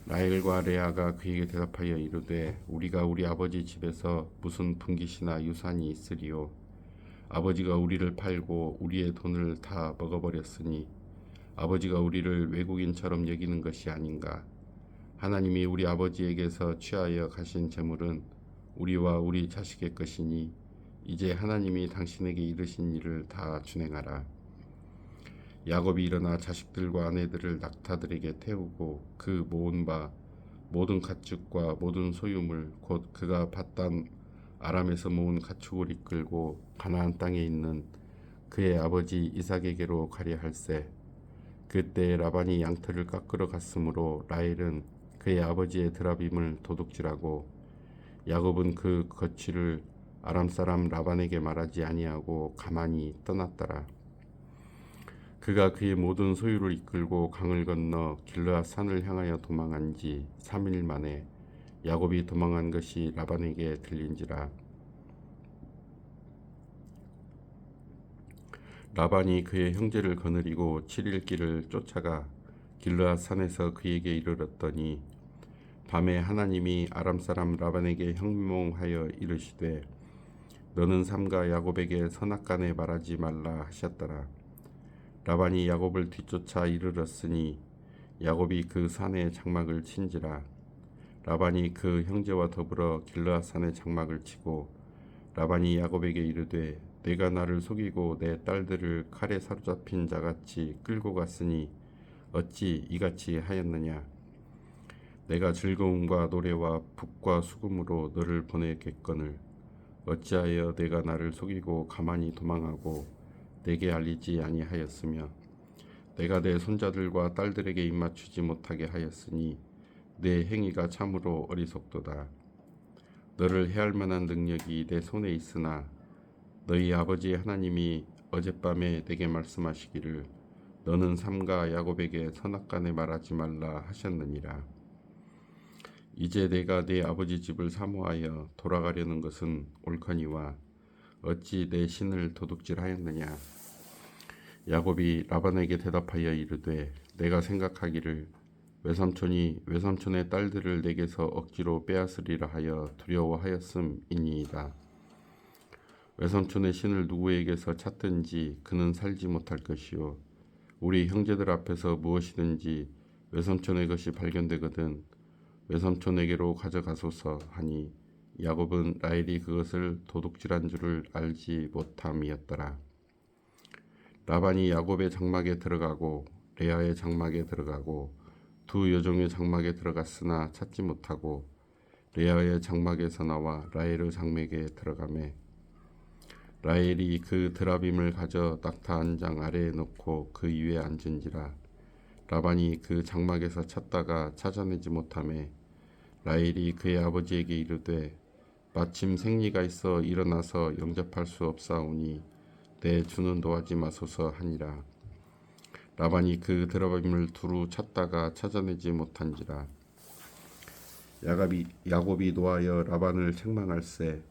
[SPEAKER 1] 라헬과 레아가 그에게 대답하여 이르되 우리가 우리 아버지 집에서 무슨 분깃이나 유산이 있으리요. 아버지가 우리를 팔고 우리의 돈을 다 먹어버렸으니 아버지가 우리를 외국인처럼 여기는 것이 아닌가. 하나님이 우리 아버지에게서 취하여 가신 재물은 우리와 우리 자식의 것이니 이제 하나님이 당신에게 이르신 일을 다 준행하라. 야곱이 일어나 자식들과 아내들을 낙타들에게 태우고 그 모은 바 모든 가축과 모든 소유물 곧 그가 밧단 아람에서 모은 가축을 이끌고 가나안 땅에 있는 그의 아버지 이삭에게로 가려 할세. 그때 라반이 양털을 깎으러 갔으므로 라헬은 그의 아버지의 드라빔을 도둑질하고 야곱은 그 거취를 아람 사람 라반에게 말하지 아니하고 가만히 떠났더라. 그가 그의 모든 소유를 이끌고 강을 건너 길르앗 산을 향하여 도망한 지 3일 만에 야곱이 도망한 것이 라반에게 들린지라. 라반이 그의 형제를 거느리고 7일 길을 쫓아가 길르앗 산에서 그에게 이르렀더니 밤에 하나님이 아람 사람 라반에게 형몽하여 이르시되 너는 삼가 야곱에게 선악간에 말하지 말라 하셨더라. 라반이 야곱을 뒤쫓아 이르렀으니 야곱이 그 산에 장막을 친지라. 라반이 그 형제와 더불어 길르앗 산에 장막을 치고 라반이 야곱에게 이르되 내가 나를 속이고 내 딸들을 칼에 사로잡힌 자같이 끌고 갔으니 어찌 이같이 하였느냐. 내가 즐거움과 노래와 북과 수금으로 너를 보내겠거늘 어찌하여 내가 나를 속이고 가만히 도망하고 내게 알리지 아니하였으며 내가 내 손자들과 딸들에게 입맞추지 못하게 하였으니 내 행위가 참으로 어리석도다. 너를 해할 만한 능력이 내 손에 있으나 너희 아버지 하나님이 어젯밤에 내게 말씀하시기를 너는 삼가 야곱에게 선악간에 말하지 말라 하셨느니라. 이제 내가 내 아버지 집을 사모하여 돌아가려는 것은 옳거니와 어찌 내 신을 도둑질하였느냐. 야곱이 라반에게 대답하여 이르되 내가 생각하기를 외삼촌이 외삼촌의 딸들을 내게서 억지로 빼앗으리라 하여 두려워하였음이니이다. 외삼촌의 신을 누구에게서 찾든지 그는 살지 못할 것이요 우리 형제들 앞에서 무엇이든지 외삼촌의 것이 발견되거든 외삼촌에게로 가져가소서 하니 야곱은 라헬이 그것을 도둑질한 줄을 알지 못함이었더라. 라반이 야곱의 장막에 들어가고 레아의 장막에 들어가고 두 여종의 장막에 들어갔으나 찾지 못하고 레아의 장막에서 나와 라헬의 장막에 들어가매 라헬이 그 드라빔을 가져 낙타 한 장 아래에 놓고 그 위에 앉은지라. 라반이 그 장막에서 찾다가 찾아내지 못하매 라헬이 그의 아버지에게 이르되 마침 생리가 있어 일어나서 영접할 수 없사오니 내 주는 노하지 마소서 하니라. 라반이 그 드라빔을 두루 찾다가 찾아내지 못한지라. 야곱이 노하여 라반을 책망할세.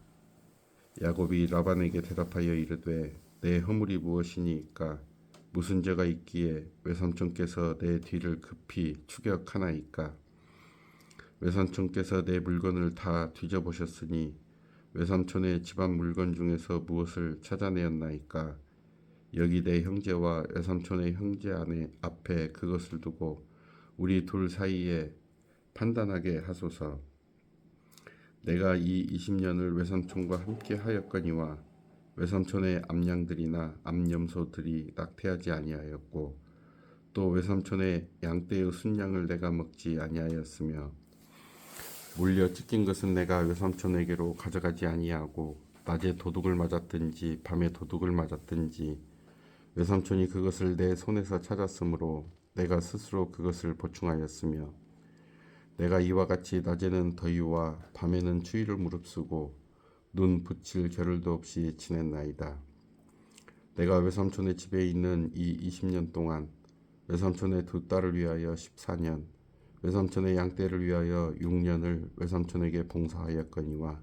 [SPEAKER 1] 야곱이 라반에게 대답하여 이르되 내 허물이 무엇이니까 무슨 죄가 있기에 외삼촌께서 내 뒤를 급히 추격하나이까. 외삼촌께서 내 물건을 다 뒤져보셨으니 외삼촌의 집안 물건 중에서 무엇을 찾아내었나이까. 여기 내 형제와 외삼촌의 형제 안에 앞에 그것을 두고 우리 둘 사이에 판단하게 하소서. 내가 이 20년을 외삼촌과 함께 하였거니와 외삼촌의 암양들이나 암염소들이 낙태하지 아니하였고 또 외삼촌의 양떼의 순양을 내가 먹지 아니하였으며 물려 찢긴 것은 내가 외삼촌에게로 가져가지 아니하고 낮에 도둑을 맞았든지 밤에 도둑을 맞았든지 외삼촌이 그것을 내 손에서 찾았으므로 내가 스스로 그것을 보충하였으며 내가 이와 같이 낮에는 더위와 밤에는 추위를 무릅쓰고 눈 붙일 겨를도 없이 지냈나이다. 내가 외삼촌의 집에 있는 이 20년 동안 외삼촌의 두 딸을 위하여 14년, 외삼촌의 양떼를 위하여 6년을 외삼촌에게 봉사하였거니와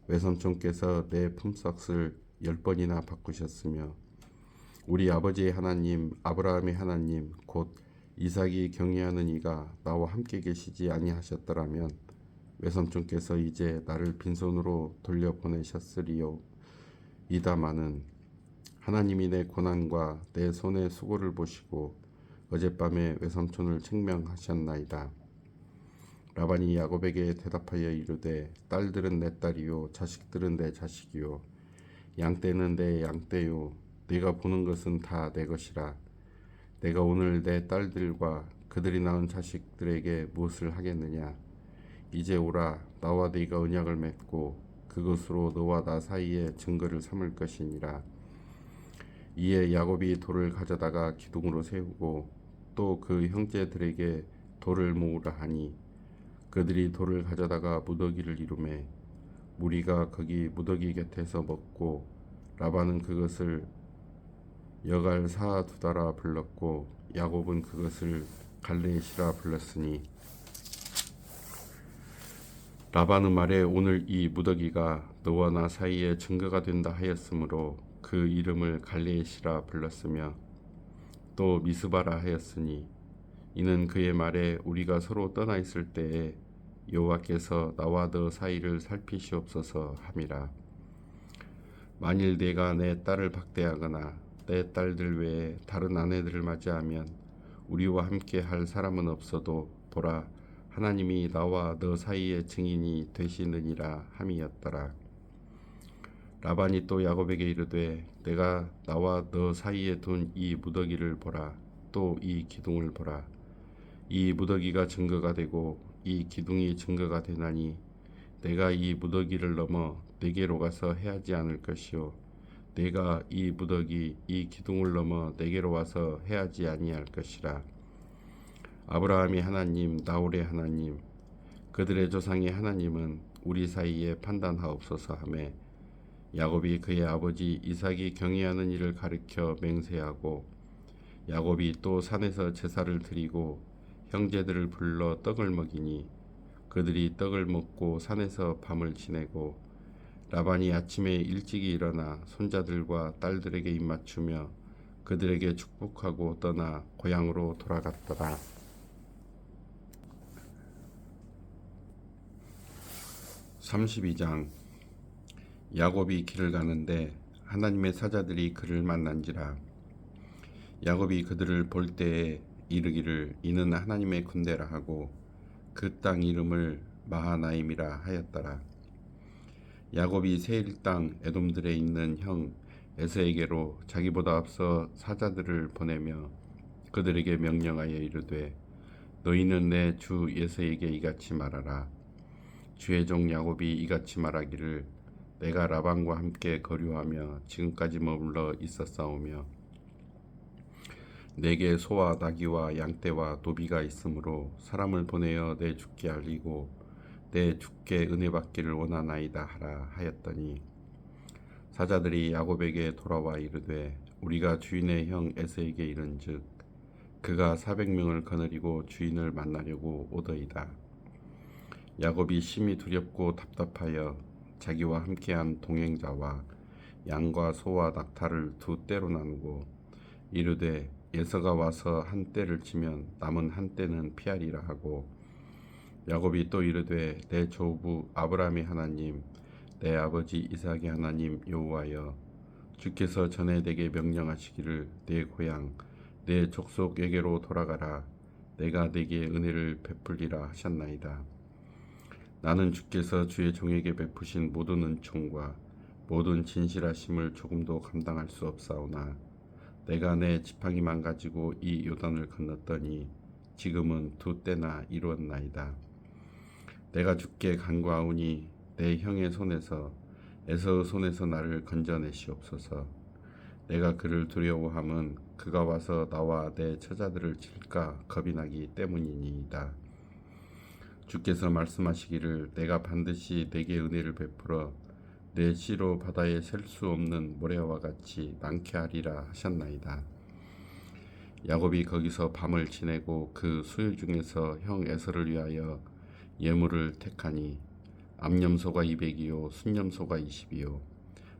[SPEAKER 1] 외삼촌께서 내 품삯을 10번이나 바꾸셨으며 우리 아버지의 하나님 아브라함의 하나님 곧 이삭이 경외하는 이가 나와 함께 계시지 아니하셨더라면 외삼촌께서 이제 나를 빈손으로 돌려보내셨으리요. 이다마는 하나님이 내 고난과 내 손의 수고를 보시고 어젯밤에 외삼촌을 책명하셨나이다. 라반이 야곱에게 대답하여 이르되 딸들은 내 딸이요 자식들은 내 자식이요 양떼는 내 양떼요 네가 보는 것은 다 내 것이라. 내가 오늘 내 딸들과 그들이 낳은 자식들에게 무엇을 하겠느냐. 이제 오라 나와 네가 언약을 맺고 그것으로 너와 나 사이에 증거를 삼을 것이니라. 이에 야곱이 돌을 가져다가 기둥으로 세우고 또 그 형제들에게 돌을 모으라 하니 그들이 돌을 가져다가 무더기를 이루매 무리가 거기 무더기 곁에서 먹고 라반은 그것을 여갈 사두다라 불렀고 야곱은 그것을 갈레시라 불렀으니 라반은 말에 오늘 이 무더기가 너와 나 사이에 증거가 된다 하였으므로 그 이름을 갈레시라 불렀으며 또 미스바라 하였으니 이는 그의 말에 우리가 서로 떠나 있을 때에 여호와께서 나와 너 사이를 살피시옵소서 함이라. 만일 내가 내 딸을 박대하거나 내 딸들 외에 다른 아내들을 맞이하면 우리와 함께 할 사람은 없어도 보라 하나님이 나와 너 사이의 증인이 되시느니라 함이었더라. 라반이 또 야곱에게 이르되 내가 나와 너 사이에 둔 이 무더기를 보라. 또 이 기둥을 보라. 이 무더기가 증거가 되고 이 기둥이 증거가 되나니 내가 이 무더기를 넘어 내게로 가서 해하지 않을 것이요 내가 이 무더기 이 기둥을 넘어 내게로 와서 해하지 아니할 것이라. 아브라함이 하나님 나홀의 하나님 그들의 조상의 하나님은 우리 사이에 판단하옵소서 하매 야곱이 그의 아버지 이삭이 경외하는 일을 가리켜 맹세하고 야곱이 또 산에서 제사를 드리고 형제들을 불러 떡을 먹이니 그들이 떡을 먹고 산에서 밤을 지내고 라반이 아침에 일찍이 일어나 손자들과 딸들에게 입맞추며 그들에게 축복하고 떠나 고향으로 돌아갔더라. 32장 야곱이 길을 가는데 하나님의 사자들이 그를 만난지라. 야곱이 그들을 볼 때에 이르기를 이는 하나님의 군대라 하고 그 땅 이름을 마하나임이라 하였더라. 야곱이 세일 땅 에돔들에 있는 형 에서에게로 자기보다 앞서 사자들을 보내며 그들에게 명령하여 이르되 너희는 내 주 에서에게 이같이 말하라. 주의 종 야곱이 이같이 말하기를 내가 라반과 함께 거류하며 지금까지 머물러 있었사오며 내게 소와 나귀와 양떼와 노비가 있으므로 사람을 보내어 내 주께 알리고 내 주께 은혜 받기를 원하나이다 하라 하였더니 사자들이 야곱에게 돌아와 이르되 우리가 주인의 형 에서에게 이른즉 그가 400명을 거느리고 주인을 만나려고 오더이다. 야곱이 심히 두렵고 답답하여 자기와 함께한 동행자와 양과 소와 낙타를 두 떼로 나누고 이르되 에서가 와서 한 떼를 치면 남은 한 떼는 피하리라 하고 야곱이 또 이르되 내 조부 아브라함의 하나님 내 아버지 이삭의 하나님 여호와여 주께서 전에 내게 명령하시기를 내 고향 내 족속에게로 돌아가라. 내가 내게 은혜를 베풀리라 하셨나이다. 나는 주께서 주의 종에게 베푸신 모든 은총과 모든 진실하심을 조금도 감당할 수 없사오나 내가 내 지팡이만 가지고 이 요단을 건넜더니 지금은 두 때나 이루었나이다. 내가 주께 간구하오니 내 형의 손에서 에서의 손에서 나를 건져내시옵소서. 내가 그를 두려워함은 그가 와서 나와 내 처자들을 칠까 겁이 나기 때문이니이다. 주께서 말씀하시기를 내가 반드시 내게 은혜를 베풀어 내 씨로 바다에 셀 수 없는 모래와 같이 많게 하리라 하셨나이다. 야곱이 거기서 밤을 지내고 그 수일 중에서 형 에서를 위하여 예물을 택하니 암염소가 200이요 순염소가 20이요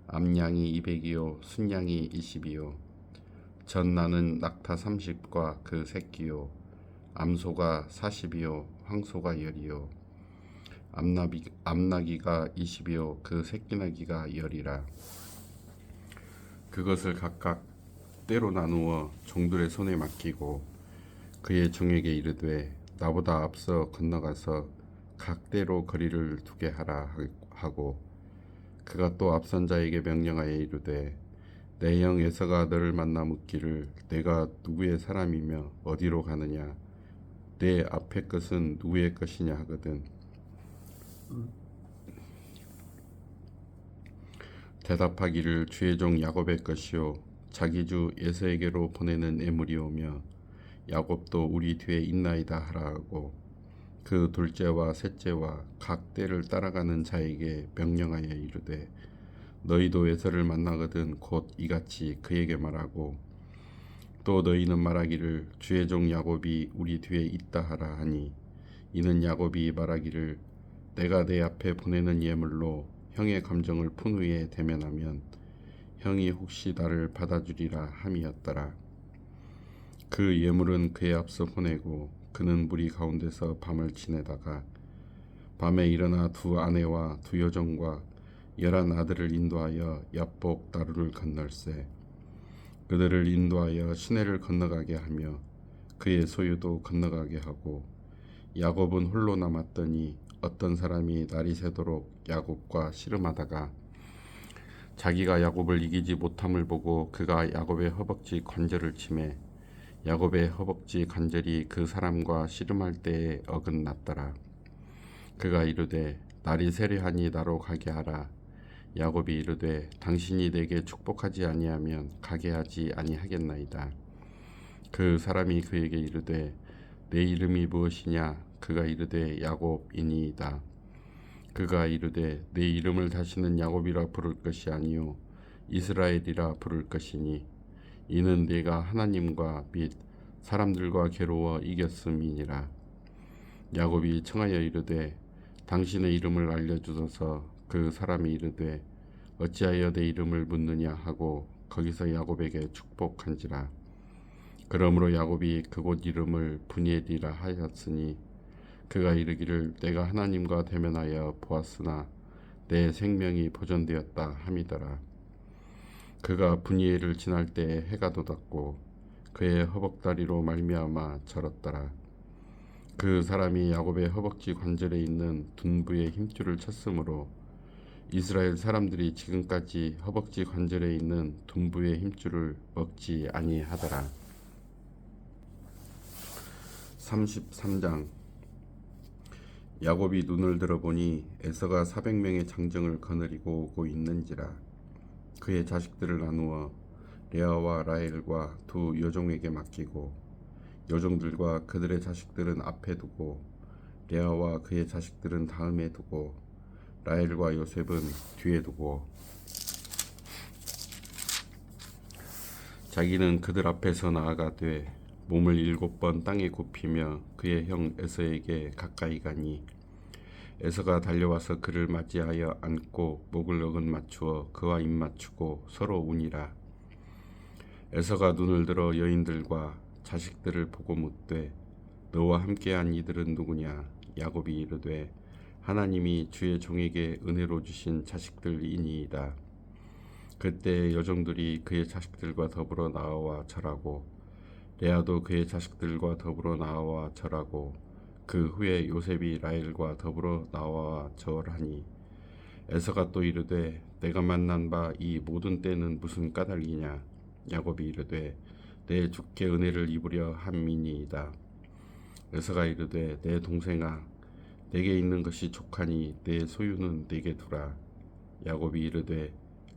[SPEAKER 1] 암양이 200이요 순양이 20이요 전나는 낙타 30과 그 새끼요 암소가 40이요 황소가 10이요 암나기가 20이요 그 새끼나기가 10이라. 그것을 각각 때로 나누어 종들의 손에 맡기고 그의 종에게 이르되 나보다 앞서 건너가서 각 때로 거리를 두게 하라 하고 그가 또 앞선 자에게 명령하여 이르되 내 형 에서가 너를 만나 묻기를 내가 누구의 사람이며 어디로 가느냐 내 앞의 것은 누구의 것이냐 하거든 대답하기를 주의 종 야곱의 것이요 자기 주 에서에게로 보내는 애물이오며 야곱도 우리 뒤에 있나이다 하라 하고 그 둘째와 셋째와 각 때를 따라가는 자에게 명령하여 이르되 너희도 에서를 만나거든 곧 이같이 그에게 말하고 또 너희는 말하기를 주의 종 야곱이 우리 뒤에 있다 하라 하니 이는 야곱이 말하기를 내가 내 앞에 보내는 예물로 형의 감정을 푼 후에 대면하면 형이 혹시 나를 받아주리라 함이었더라. 그 예물은 그의 앞서 보내고 그는 무리 가운데서 밤을 지내다가 밤에 일어나 두 아내와 두 여종과 11 아들을 인도하여 야복 나루를 건널세 그들을 인도하여 시내를 건너가게 하며 그의 소유도 건너가게 하고 야곱은 홀로 남았더니 어떤 사람이 날이 새도록 야곱과 씨름하다가 자기가 야곱을 이기지 못함을 보고 그가 야곱의 허벅지 관절을 치매 야곱의 허벅지 관절이 그 사람과 씨름할 때에 어긋났더라. 그가 이르되 날이 세려하니 나로 가게 하라. 야곱이 이르되 당신이 내게 축복하지 아니하면 가게 하지 아니하겠나이다. 그 사람이 그에게 이르되 내 이름이 무엇이냐? 그가 이르되 야곱이니이다. 그가 이르되 내 이름을 다시는 야곱이라 부를 것이 아니요 이스라엘이라 부를 것이니 이는 네가 하나님과 및 사람들과 괴로워 이겼음이니라. 야곱이 청하여 이르되 당신의 이름을 알려주소서. 그 사람이 이르되 어찌하여 내 이름을 묻느냐 하고 거기서 야곱에게 축복한지라. 그러므로 야곱이 그곳 이름을 브니엘이라 하였으니 그가 이르기를 내가 하나님과 대면하여 보았으나 내 생명이 보존되었다 함이더라. 그가 브니엘을 지날 때에 해가 돋았고 그의 허벅다리로 말미암아 절었더라. 그 사람이 야곱의 허벅지 관절에 있는 둔부의 힘줄을 쳤으므로 이스라엘 사람들이 지금까지 허벅지 관절에 있는 둔부의 힘줄을 먹지 아니하더라. 33장. 야곱이 눈을 들어보니 에서가 400명의 장정을 거느리고 오고 있는지라. 그의 자식들을 나누어 레아와 라헬과 두 여종에게 맡기고 여종들과 그들의 자식들은 앞에 두고 레아와 그의 자식들은 다음에 두고 라헬과 요셉은 뒤에 두고 자기는 그들 앞에서 나아가되 몸을 7번 땅에 굽히며 그의 형 에서에게 가까이 가니 에서가 달려와서 그를 맞이하여 안고 목을 어긋 맞추어 그와 입 맞추고 서로 우니라. 에서가 눈을 들어 여인들과 자식들을 보고 묻되 너와 함께한 이들은 누구냐? 야곱이 이르되 하나님이 주의 종에게 은혜로 주신 자식들이니이다. 그때 여종들이 그의 자식들과 더불어 나와 절하고 레아도 그의 자식들과 더불어 나와 절하고 그 후에 요셉이 라헬과 더불어 나와 절하니 에서가 또 이르되 내가 만난 바 이 모든 때는 무슨 까닭이냐. 야곱이 이르되 내 주께 은혜를 입으려 함이니이다. 에서가 이르되 내 동생아 내게 있는 것이 족하니 내 소유는 내게 두라. 야곱이 이르되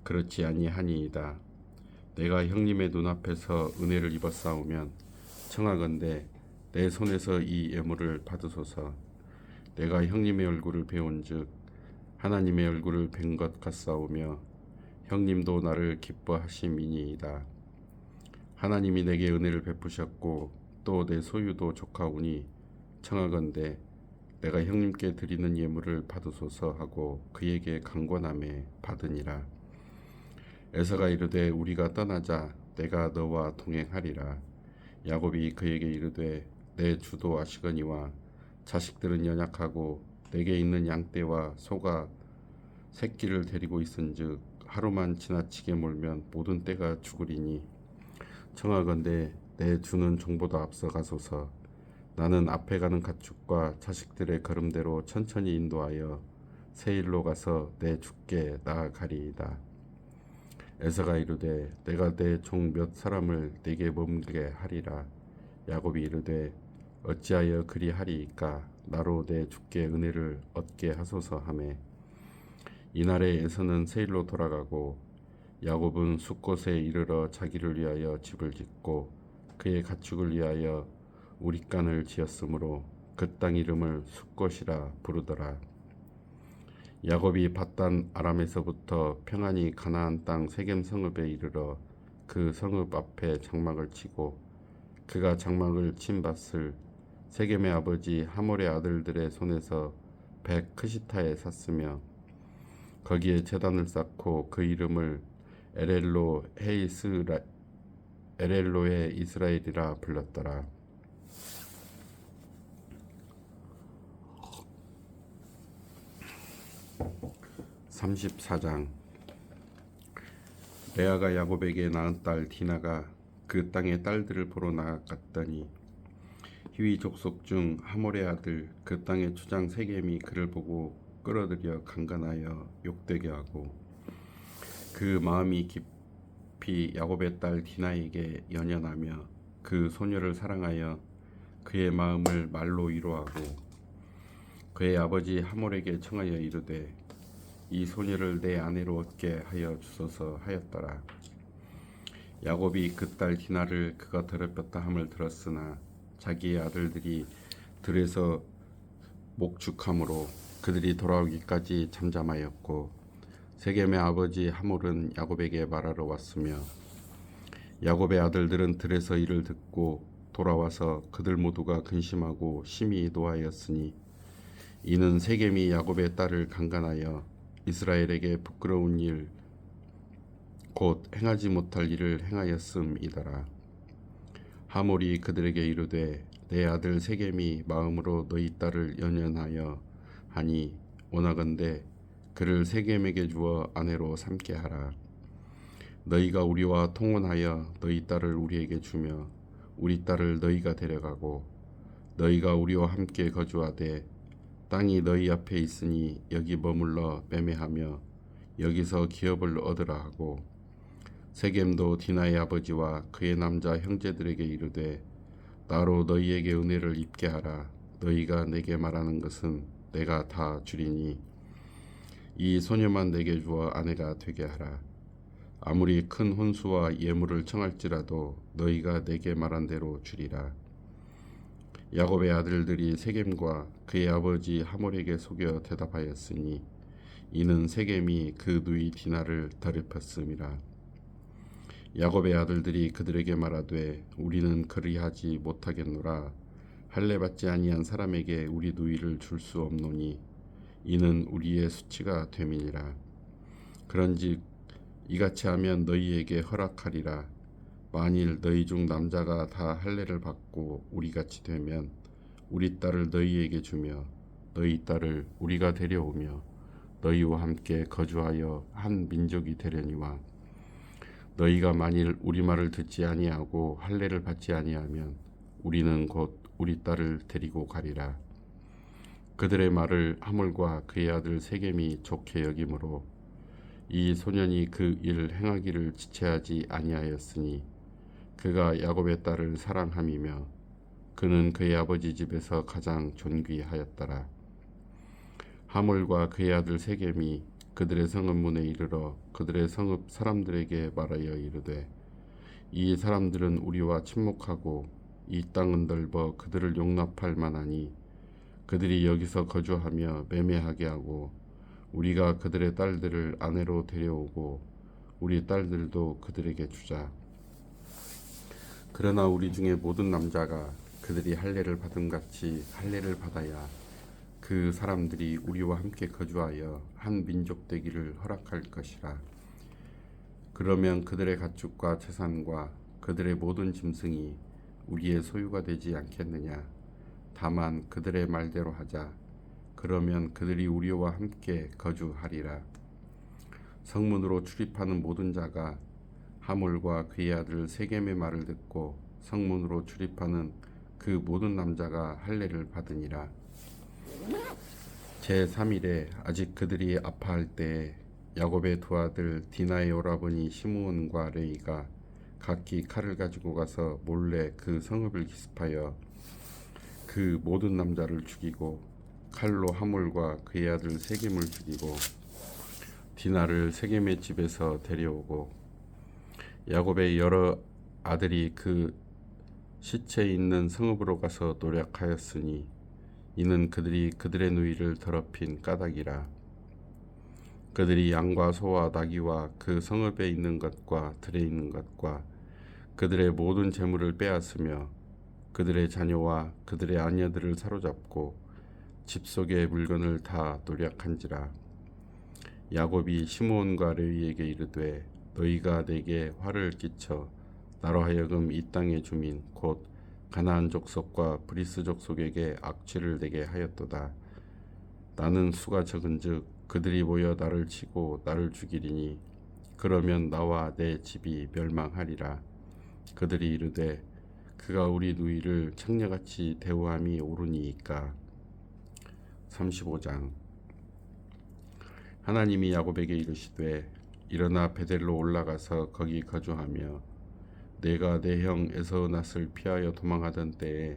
[SPEAKER 1] 그렇지 아니하니이다. 내가 형님의 눈앞에서 은혜를 입었사오면 청하건대 내 손에서 이 예물을 받으소서. 내가 형님의 얼굴을 배운즉 하나님의 얼굴을 뵌 것 같사오며 형님도 나를 기뻐하심이니이다. 하나님이 내게 은혜를 베푸셨고 또 내 소유도 족하오니 청하건대 내가 형님께 드리는 예물을 받으소서 하고 그에게 강권함에 받으니라. 에서가 이르되 우리가 떠나자. 내가 너와 동행하리라. 야곱이 그에게 이르되 내 주도 아시거니와 자식들은 연약하고 내게 있는 양떼와 소가 새끼를 데리고 있은즉 하루만 지나치게 몰면 모든 떼가 죽으리니 청하건대 내 주는 종보다 앞서 가소서. 나는 앞에 가는 가축과 자식들의 걸음대로 천천히 인도하여 세일로 가서 내 주께 나아가리이다. 에서가 이르되 내가 내 종 몇 사람을 내게 머물게 하리라. 야곱이 이르되 어찌하여 그리하리이까. 나로 내 주께 은혜를 얻게 하소서 하매 이날에 에서는 세일로 돌아가고 야곱은 숫곳에 이르러 자기를 위하여 집을 짓고 그의 가축을 위하여 우릿간을 지었으므로 그 땅 이름을 숫곳이라 부르더라. 야곱이 밧단 아람에서부터 평안히 가나안 땅 세겜 성읍에 이르러 그 성읍 앞에 장막을 치고 그가 장막을 친 밭을 세겜의 아버지 하몰의 아들들의 손에서 백 크시타에 샀으며 거기에 제단을 쌓고 그 이름을 엘렐로의 이스라엘이라 불렀더라. 34장. 레아가 야곱에게 낳은 딸 디나가 그 땅의 딸들을 보러 나갔더니 히위 족속 중 하몰의 아들 그 땅의 주장 세겜이 그를 보고 끌어들여 강간하여 욕되게 하고 그 마음이 깊이 야곱의 딸 디나에게 연연하며 그 소녀를 사랑하여 그의 마음을 말로 위로하고 그의 아버지 하몰에게 청하여 이르되 이 소녀를 내 아내로 얻게 하여 주소서 하였더라. 야곱이 그 딸 디나를 그가 더럽혔다 함을 들었으나 자기의 아들들이 들에서 목축함으로 그들이 돌아오기까지 잠잠하였고 세겜의 아버지 하몰은 야곱에게 말하러 왔으며 야곱의 아들들은 들에서 이를 듣고 돌아와서 그들 모두가 근심하고 심히 노하였으니 이는 세겜이 야곱의 딸을 강간하여 이스라엘에게 부끄러운 일 곧 행하지 못할 일을 행하였음이더라. 하몰이 그들에게 이르되 내 아들 세겜이 마음으로 너희 딸을 연연하여 하니 원하건대 그를 세겜에게 주어 아내로 삼게 하라. 너희가 우리와 통혼하여 너희 딸을 우리에게 주며 우리 딸을 너희가 데려가고 너희가 우리와 함께 거주하되 땅이 너희 앞에 있으니 여기 머물러 매매하며 여기서 기업을 얻으라 하고 세겜도 디나의 아버지와 그의 남자 형제들에게 이르되 나로 너희에게 은혜를 입게 하라. 너희가 내게 말하는 것은 내가 다 주리니 이 소녀만 내게 주어 아내가 되게 하라. 아무리 큰 혼수와 예물을 청할지라도 너희가 내게 말한 대로 주리라. 야곱의 아들들이 세겜과 그의 아버지 하몰에게 속여 대답하였으니 이는 세겜이 그 누이 디나를 더럽혔음이라. 야곱의 아들들이 그들에게 말하되 우리는 그리하지 못하겠노라. 할례 받지 아니한 사람에게 우리 누이를 줄 수 없노니 이는 우리의 수치가 됨이니라. 그런즉 이같이 하면 너희에게 허락하리라. 만일 너희 중 남자가 다 할례를 받고 우리같이 되면 우리 딸을 너희에게 주며 너희 딸을 우리가 데려오며 너희와 함께 거주하여 한 민족이 되려니와 너희가 만일 우리 말을 듣지 아니하고 할례를 받지 아니하면 우리는 곧 우리 딸을 데리고 가리라. 그들의 말을 하물과 그의 아들 세겜이 좋게 여기므로 이 소년이 그 일을 행하기를 지체하지 아니하였으니 그가 야곱의 딸을 사랑함이며 그는 그의 아버지 집에서 가장 존귀하였더라. 하몰과 그의 아들 세겜이 그들의 성읍 문에 이르러 그들의 성읍 사람들에게 말하여 이르되 이 사람들은 우리와 친목하고 이 땅은 넓어 그들을 용납할 만하니 그들이 여기서 거주하며 매매하게 하고 우리가 그들의 딸들을 아내로 데려오고 우리 딸들도 그들에게 주자. 그러나 우리 중에 모든 남자가 그들이 할례를 받음 같이 할례를 받아야 그 사람들이 우리와 함께 거주하여 한 민족 되기를 허락할 것이라. 그러면 그들의 가축과 재산과 그들의 모든 짐승이 우리의 소유가 되지 않겠느냐. 다만 그들의 말대로 하자. 그러면 그들이 우리와 함께 거주하리라. 성문으로 출입하는 모든 자가 하몰과 그의 아들 세겜의 말을 듣고 성문으로 출입하는 그 모든 남자가 할례를 받으니라. 제3일에 아직 그들이 아파할 때에 야곱의 두 아들 디나의 오라버니 시므온과 레이가 각기 칼을 가지고 가서 몰래 그 성읍을 기습하여 그 모든 남자를 죽이고 칼로 하몰과 그의 아들 세겜을 죽이고 디나를 세겜의 집에서 데려오고 야곱의 여러 아들이 그 시체 있는 성읍으로 가서 노력하였으니 이는 그들이 그들의 누이를 더럽힌 까닭이라. 그들이 양과 소와 나귀와 그 성읍에 있는 것과 들에 있는 것과 그들의 모든 재물을 빼앗으며 그들의 자녀와 그들의 아녀들을 사로잡고 집 속의 물건을 다 노력한지라. 야곱이 시므온과 레위에게 이르되 너희가 내게 화를 끼쳐 나로 하여금 이 땅의 주민 곧 가나안 족속과 브리스 족속에게 악취를 내게 하였도다. 나는 수가 적은즉 그들이 모여 나를 치고 나를 죽이리니 그러면 나와 내 집이 멸망하리라. 그들이 이르되 그가 우리 누이를 창녀같이 대우함이 옳으니이까. 35장. 하나님이 야곱에게 이르시되 일어나 베델로 올라가서 거기 거주하며 내가 내 형 에서의 낯을 피하여 도망하던 때에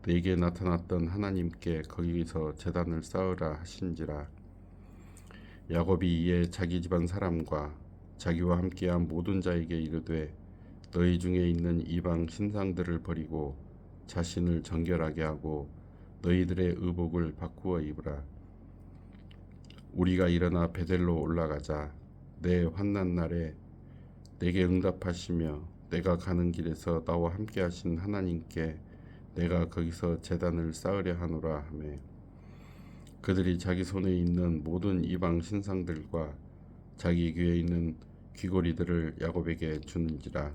[SPEAKER 1] 내게 나타났던 하나님께 거기서 제단을 쌓으라 하신지라. 야곱이 이에 자기 집안 사람과 자기와 함께한 모든 자에게 이르되 너희 중에 있는 이방 신상들을 버리고 자신을 정결하게 하고 너희들의 의복을 바꾸어 입으라. 우리가 일어나 베델로 올라가자. 내 환난 날에 내게 응답하시며 내가 가는 길에서 나와 함께 하신 하나님께 내가 거기서 제단을 쌓으려 하노라 하매 그들이 자기 손에 있는 모든 이방 신상들과 자기 귀에 있는 귀고리들을 야곱에게 주는지라.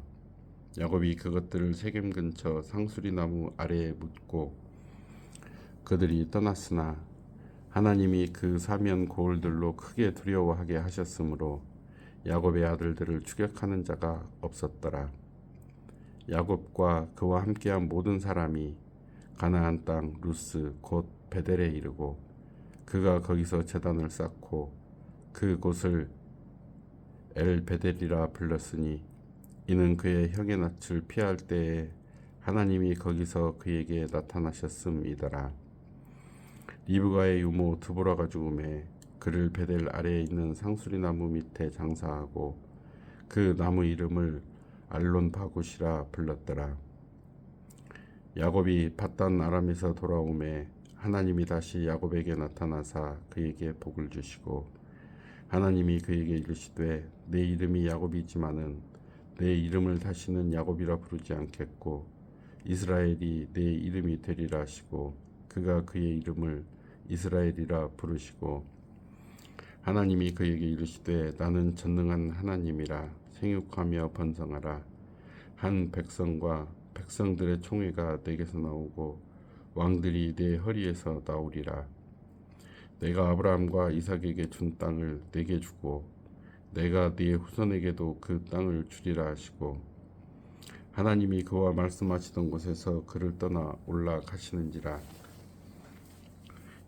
[SPEAKER 1] 야곱이 그것들을 세겜 근처 상수리 나무 아래에 묻고 그들이 떠났으나 하나님이 그 사면 고을들로 크게 두려워하게 하셨으므로 야곱의 아들들을 추격하는 자가 없었더라. 야곱과 그와 함께한 모든 사람이 가나안 땅 루스 곧 베델에 이르고 그가 거기서 제단을 쌓고 그 곳을 엘 베델이라 불렀으니 이는 그의 형의 낯을 피할 때에 하나님이 거기서 그에게 나타나셨음이더라. 리브가의 유모 드보라가 죽음에 그를 베델 아래에 있는 상수리 나무 밑에 장사하고 그 나무 이름을 알론 바굿이라 불렀더라. 야곱이 밧단 아람에서 돌아오매 하나님이 다시 야곱에게 나타나사 그에게 복을 주시고 하나님이 그에게 이르시되 내 이름이 야곱이지만은 내 이름을 다시는 야곱이라 부르지 않겠고 이스라엘이 내 이름이 되리라 하시고 그가 그의 이름을 이스라엘이라 부르시고 하나님이 그에게 이르시되 나는 전능한 하나님이라 생육하며 번성하라. 한 백성과 백성들의 총회가 내게서 나오고 왕들이 내 허리에서 나오리라. 내가 아브라함과 이삭에게 준 땅을 내게 주고 내가 네 후손에게도 그 땅을 주리라 하시고 하나님이 그와 말씀하시던 곳에서 그를 떠나 올라가시는지라.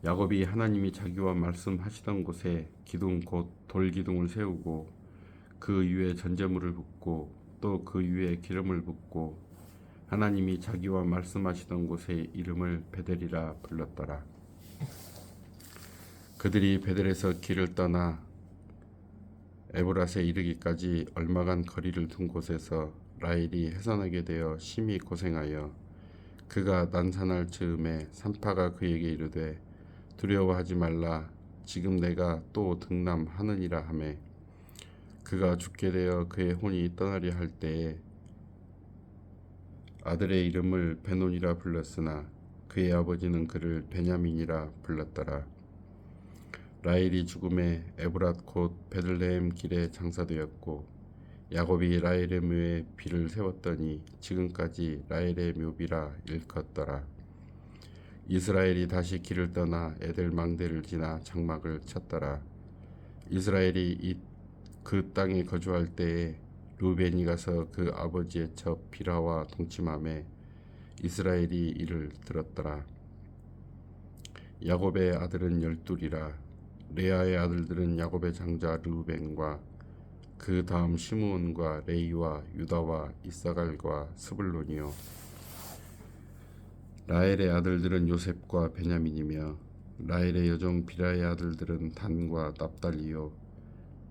[SPEAKER 1] 야곱이 하나님이 자기와 말씀하시던 곳에 기둥 곧 돌기둥을 세우고 그 위에 전제물을 붓고 또 그 위에 기름을 붓고 하나님이 자기와 말씀하시던 곳의 이름을 베델이라 불렀더라. 그들이 베델에서 길을 떠나 에브랏에 이르기까지 얼마간 거리를 둔 곳에서 라헬이 해산하게 되어 심히 고생하여 그가 난산할 즈음에 산파가 그에게 이르되 두려워하지 말라 지금 내가 또 등남하느니라 하매 그가 죽게 되어 그의 혼이 떠나려 할 때에 아들의 이름을 베논이라 불렀으나 그의 아버지는 그를 베냐민이라 불렀더라. 라헬이 죽음에 에브랏 곧 베들레헴 길에 장사되었고 야곱이 라헬의 묘에 비를 세웠더니 지금까지 라헬의 묘비라 일컫더라. 이스라엘이 다시 길을 떠나 에델 망대를 지나 장막을 쳤더라. 이스라엘이 그 땅에 거주할 때에 루벤이 가서 그 아버지의 첩 비라와 동침함에 이스라엘이 이를 들었더라. 야곱의 아들은 12이라. 레아의 아들들은 야곱의 장자 르우벤과 그 다음 시므온과 레이와 유다와 이사갈과 스불론이요. 라헬의 아들들은 요셉과 베냐민이며 라헬의 여종 비라의 아들들은 단과 납달리요.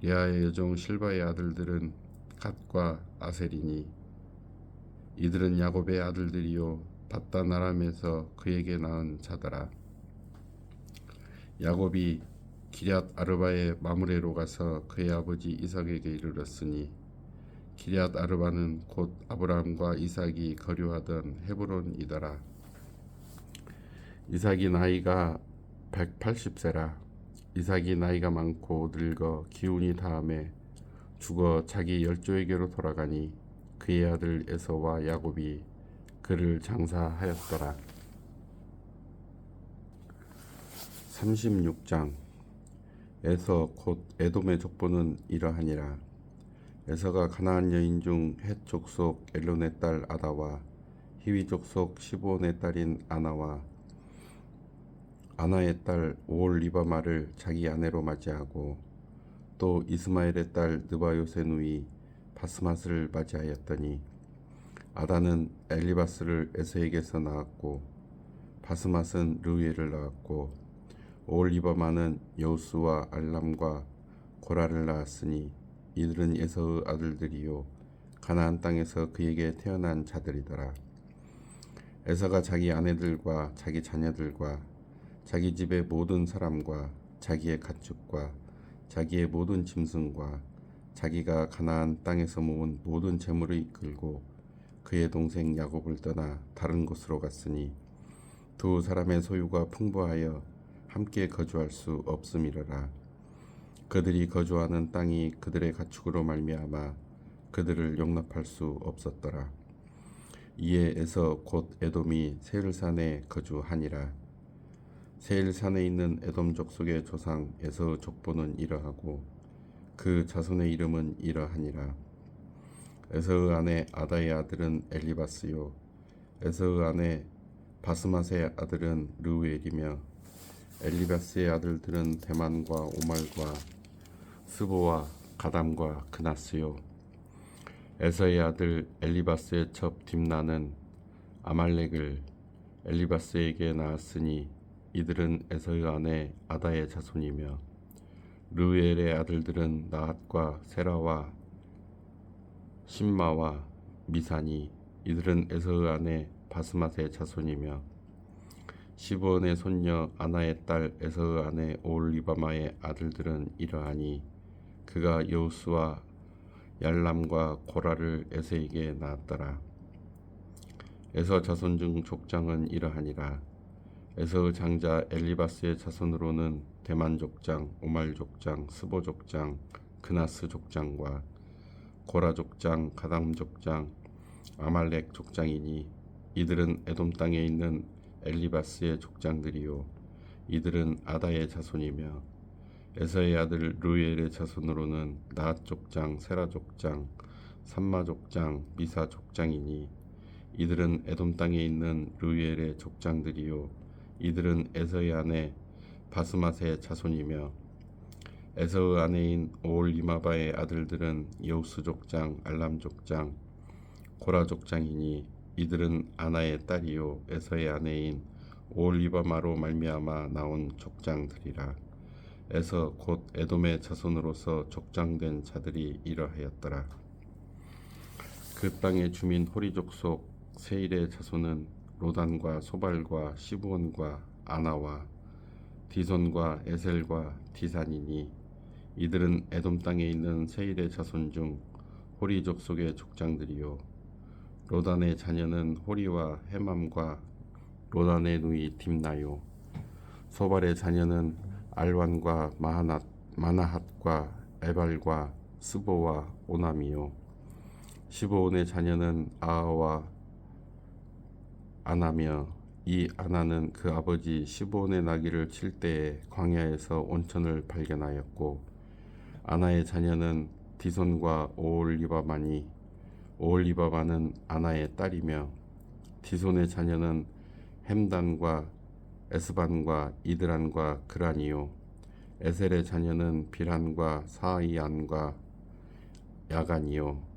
[SPEAKER 1] 레아의 여종 실바의 아들들은 갓과 아셀이니 이들은 야곱의 아들들이요 밧단 아람에서 그에게 낳은 자더라. 야곱이 기럇 아르바의 마므레로 가서 그의 아버지 이삭에게 이르렀으니 기럇 아르바는 곧 아브라함과 이삭이 거류하던 헤브론이더라. 이삭이 나이가 180세라. 이삭이 나이가 많고 늙어 기운이 다함에 죽어 자기 열조에게로 돌아가니 그의 아들 에서와 야곱이 그를 장사하였더라. 36장. 에서 곧 에돔의 족보는 이러하니라. 에서가 가나안 여인 중 헷 족속 엘론의 딸 아다와 히위 족속 시브온의 딸인 아나와 아나의 딸 오홀리바마를 자기 아내로 맞이하고 또 이스마엘의 딸 느바요세 누이 바스맛을 맞이하였더니 아다는 엘리바스를 에서에게서 낳았고 바스맛은 르우엘을 낳았고 오홀리바마는 여우스와 알람과 고라를 낳았으니 이들은 에서의 아들들이요 가나안 땅에서 그에게 태어난 자들이더라. 에서가 자기 아내들과 자기 자녀들과 자기 집의 모든 사람과 자기의 가축과 자기의 모든 짐승과 자기가 가나안 땅에서 모은 모든 재물을 이끌고 그의 동생 야곱을 떠나 다른 곳으로 갔으니 두 사람의 소유가 풍부하여 함께 거주할 수 없음이러라. 그들이 거주하는 땅이 그들의 가축으로 말미암아 그들을 용납할 수 없었더라. 이에 에서 곧 에돔이 세일산에 거주하니라. 세일산에 있는 에돔 족속의 조상 에서 족보는 이러하고 그 자손의 이름은 이러하니라. 에서의 아내 아다의 아들은 엘리바스요 에서의 아내 바스맛의 아들은 르우엘이며 엘리바스의 아들들은 대만과 오말과 스보와 가담과 그나스요. 에서의 아들 엘리바스의 첩 딥나는 아말렉을 엘리바스에게 낳았으니 이들은 에서의 아내 아다의 자손이며 르우엘의 아들들은 나핫과 세라와 심마와 미사니 이들은 에서의 아내 바스맛의 자손이며 시브온의 손녀 아나의 딸 에서의 아내 오홀리바마의 아들들은 이러하니 그가 여우스와 얄람과 고라를 에서에게 낳았더라. 에서 자손 중 족장은 이러하니라. 에서의 장자 엘리바스의 자손으로는 대만 족장, 오말 족장, 스보 족장, 그나스 족장과 고라 족장, 가담 족장, 아말렉 족장이니 이들은 에돔 땅에 있는 엘리바스의 족장들이요 이들은 아다의 자손이며 에서의 아들 르우엘의 자손으로는 나앗 족장, 세라 족장, 삼마 족장, 미사 족장이니 이들은 에돔 땅에 있는 르우엘의 족장들이요 이들은 에서의 아내 바스맛의 자손이며 에서의 아내인 오홀리마바의 아들들은 여우스 족장, 알람 족장, 고라 족장이니 이들은 아나의 딸이요 에서의 아내인 오홀리바마로 말미암아 나온 족장들이라. 에서 곧 에돔의 자손으로서 족장된 자들이 이러하였더라. 그 땅의 주민 호리 족속 세일의 자손은 로단과 소발과 시브온과 아나와 디손과 에셀과 디산이니 이들은 에돔 땅에 있는 세일의 자손 중 호리 족속의 족장들이요 로단의 자녀는 호리와 헤맘과 로단의 누이 딥나요 소발의 자녀는 알완과 마나핫과 에발과 스보와 오남이요 시브온의 자녀는 아하와 아나며 이 아나는 그 아버지 시브온의 나귀를 칠 때에 광야에서 온천을 발견하였고 아나의 자녀는 디손과 오홀리바마니 오홀리바마는 아나의 딸이며 디손의 자녀는 햄단과 에스반과 이드란과 그란이요 에셀의 자녀는 비란과 사이안과 야간이요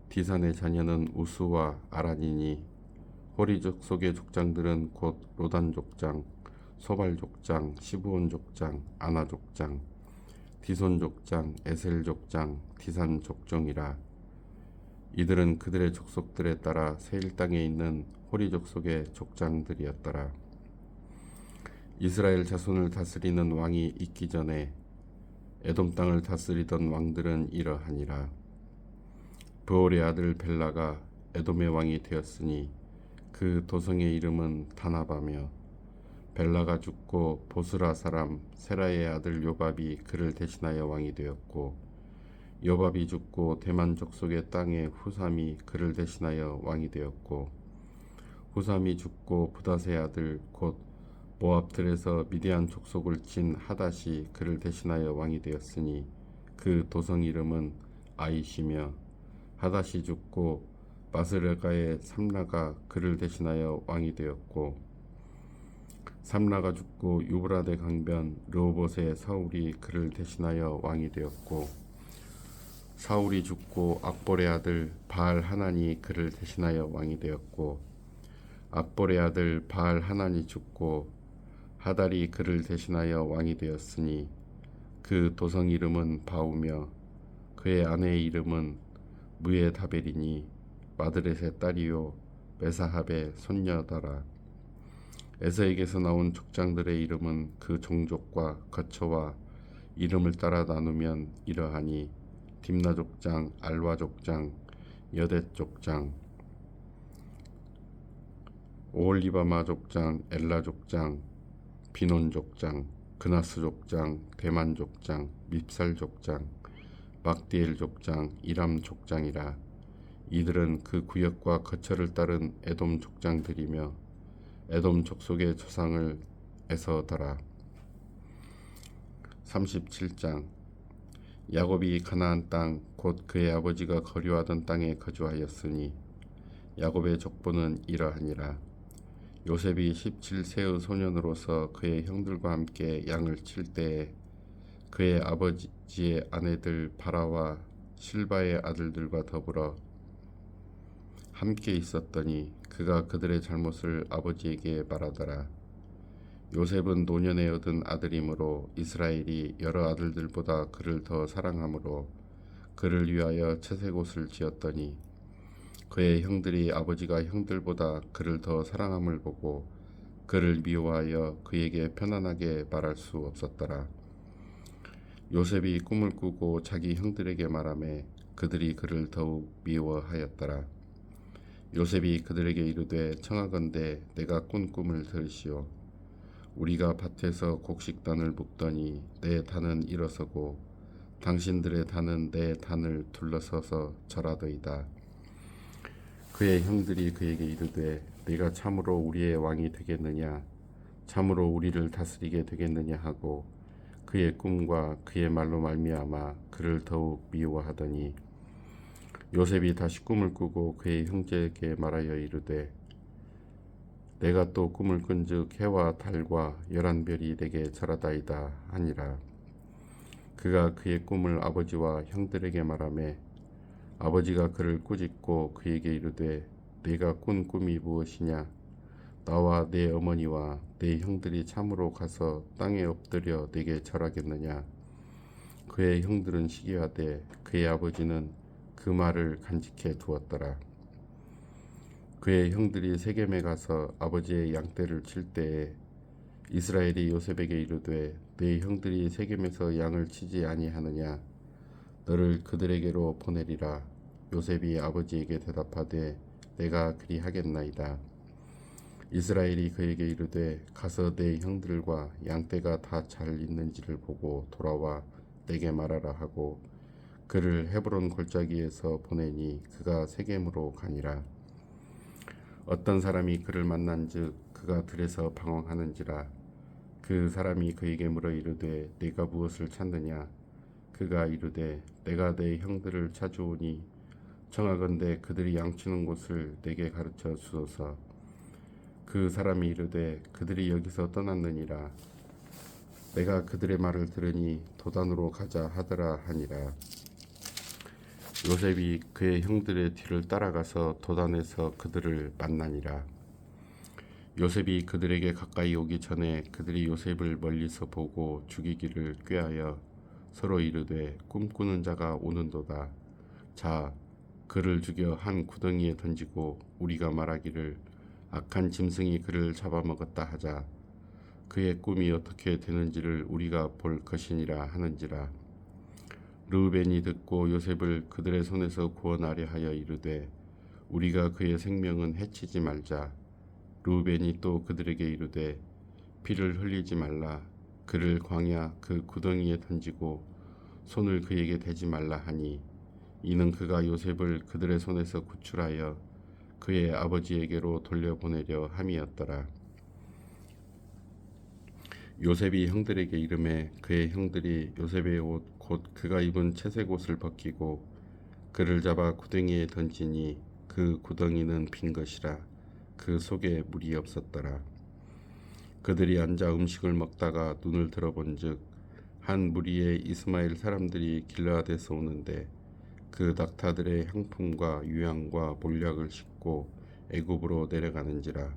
[SPEAKER 1] 디산의 자녀는 우스와 아란이니 호리 족속의 족장들은 곧 로단 족장, 소발 족장, 시브온 족장, 아나 족장, 디손 족장, 에셀 족장, 디산 족종이라. 이들은 그들의 족속들에 따라 세일 땅에 있는 호리 족속의 족장들이었더라. 이스라엘 자손을 다스리는 왕이 있기 전에 에돔 땅을 다스리던 왕들은 이러하니라. 브올의 아들 벨라가 에돔의 왕이 되었으니 그 도성의 이름은 다나바며 벨라가 죽고 보스라 사람 세라의 아들 요밥이 그를 대신하여 왕이 되었고 요밥이 죽고 대만 족속의 땅의 후삼이 그를 대신하여 왕이 되었고 후삼이 죽고 부닷의 아들 곧 모압들에서 미디안 족속을 친 하닷이 그를 대신하여 왕이 되었으니 그 도성 이름은 아이시며 하닷이 죽고 마스레가의 삼라가 그를 대신하여 왕이 되었고 삼라가 죽고 유브라데 강변 르호봇의 사울이 그를 대신하여 왕이 되었고 사울이 죽고 악볼의 아들 바알 하난이 그를 대신하여 왕이 되었고 악볼의 아들 바알 하난이 죽고 하달이 그를 대신하여 왕이 되었으니 그 도성 이름은 바우며 그의 아내의 이름은 무에다벨이니 마드렛의 딸이요 메사합의 손녀더라. 에서에게서 나온 족장들의 이름은 그 종족과 거처와 이름을 따라 나누면 이러하니 딥나 족장, 알와 족장, 여댓 족장, 오홀리바마 족장, 엘라 족장, 비논 족장, 그나스 족장, 대만 족장, 밉살 족장, 막디엘 족장, 이람 족장이라. 이들은 그 구역과 거처를 따른 에돔 족장들이며 에돔 족속의 조상을 에서더라. 37장 야곱이 가나안 땅 곧 그의 아버지가 거류하던 땅에 거주하였으니 야곱의 족보는 이러하니라. 요셉이 17세의 소년으로서 그의 형들과 함께 양을 칠 때에 그의 아버지의 아내들 바라와 실바의 아들들과 더불어 함께 있었더니 그가 그들의 잘못을 아버지에게 말하더라. 요셉은 노년에 얻은 아들이므로 이스라엘이 여러 아들들보다 그를 더 사랑하므로 그를 위하여 채색옷을 지었더니 그의 형들이 아버지가 형들보다 그를 더 사랑함을 보고 그를 미워하여 그에게 편안하게 말할 수 없었더라. 요셉이 꿈을 꾸고 자기 형들에게 말하매 그들이 그를 더욱 미워하였더라. 요셉이 그들에게 이르되 청하건대 내가 꾼 꿈을 들으시오. 우리가 밭에서 곡식단을 묶더니 내 단은 일어서고 당신들의 단은 내 단을 둘러서서 절하더이다. 그의 형들이 그에게 이르되 네가 참으로 우리의 왕이 되겠느냐 참으로 우리를 다스리게 되겠느냐 하고 그의 꿈과 그의 말로 말미암아 그를 더욱 미워하더니 요셉이 다시 꿈을 꾸고 그의 형제에게 말하여 이르되 내가 또 꿈을 꾼즉 해와 달과 11별이 내게 절하다이다 하니라. 그가 그의 꿈을 아버지와 형들에게 말하매 아버지가 그를 꾸짖고 그에게 이르되 네가 꾼 꿈이 무엇이냐? 나와 내 어머니와 내 형들이 참으로 가서 땅에 엎드려 내게 절하겠느냐? 그의 형들은 시기하되 그의 아버지는 그 말을 간직해 두었더라. 그의 형들이 세겜에 가서 아버지의 양떼를 칠 때에 이스라엘이 요셉에게 이르되 네 형들이 세겜에서 양을 치지 아니하느냐? 너를 그들에게로 보내리라. 요셉이 아버지에게 대답하되 내가 그리하겠나이다. 이스라엘이 그에게 이르되 가서 내 형들과 양떼가 다 잘 있는지를 보고 돌아와 내게 말하라 하고 그를 헤브론 골짜기에서 보내니 그가 세겜으로 가니라. 어떤 사람이 그를 만난즉 그가 들에서 방황하는지라. 그 사람이 그에게 물어 이르되 네가 무엇을 찾느냐? 그가 이르되 내가 내 형들을 찾아오니 청하건대 그들이 양치는 곳을 내게 가르쳐 주소서. 그 사람이 이르되 그들이 여기서 떠났느니라. 내가 그들의 말을 들으니 도단으로 가자 하더라 하니라. 요셉이 그의 형들의 뒤를 따라가서 도단에서 그들을 만나니라. 요셉이 그들에게 가까이 오기 전에 그들이 요셉을 멀리서 보고 죽이기를 꾀하여 서로 이르되 꿈꾸는 자가 오는도다. 자, 그를 죽여 한 구덩이에 던지고 우리가 말하기를 악한 짐승이 그를 잡아먹었다 하자. 그의 꿈이 어떻게 되는지를 우리가 볼 것이니라 하는지라. 르우벤이 듣고 요셉을 그들의 손에서 구원하려 하여 이르되 우리가 그의 생명은 해치지 말자. 르우벤이 또 그들에게 이르되 피를 흘리지 말라. 그를 광야 그 구덩이에 던지고 손을 그에게 대지 말라 하니 이는 그가 요셉을 그들의 손에서 구출하여 그의 아버지에게로 돌려보내려 함이었더라. 요셉이 형들에게 이르매 그의 형들이 요셉의 옷 곧 그가 입은 채색 옷을 벗기고 그를 잡아 구덩이에 던지니 그 구덩이는 빈 것이라. 그 속에 물이 없었더라. 그들이 앉아 음식을 먹다가 눈을 들어본즉 한 무리의 이스마엘 사람들이 길르앗에서 오는데 그 낙타들의 향품과 유향과 몰약을 싣고 애굽으로 내려가는지라.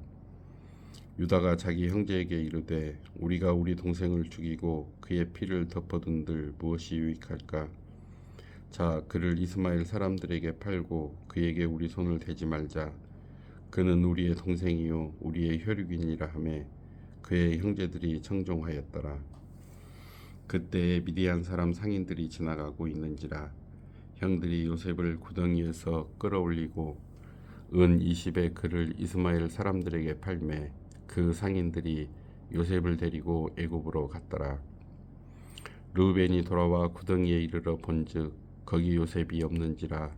[SPEAKER 1] 유다가 자기 형제에게 이르되 우리가 우리 동생을 죽이고 그의 피를 덮어둔들 무엇이 유익할까? 자, 그를 이스마엘 사람들에게 팔고 그에게 우리 손을 대지 말자. 그는 우리의 동생이요 우리의 혈육이니라 하매 그의 형제들이 청종하였더라. 그때에 미디안 사람 상인들이 지나가고 있는지라. 형들이 요셉을 구덩이에서 끌어올리고 은 20에 그를 이스마엘 사람들에게 팔매 그 상인들이 요셉을 데리고 애굽으로 갔더라. 르우벤이 돌아와 구덩이에 이르러 본즉 거기 요셉이 없는지라.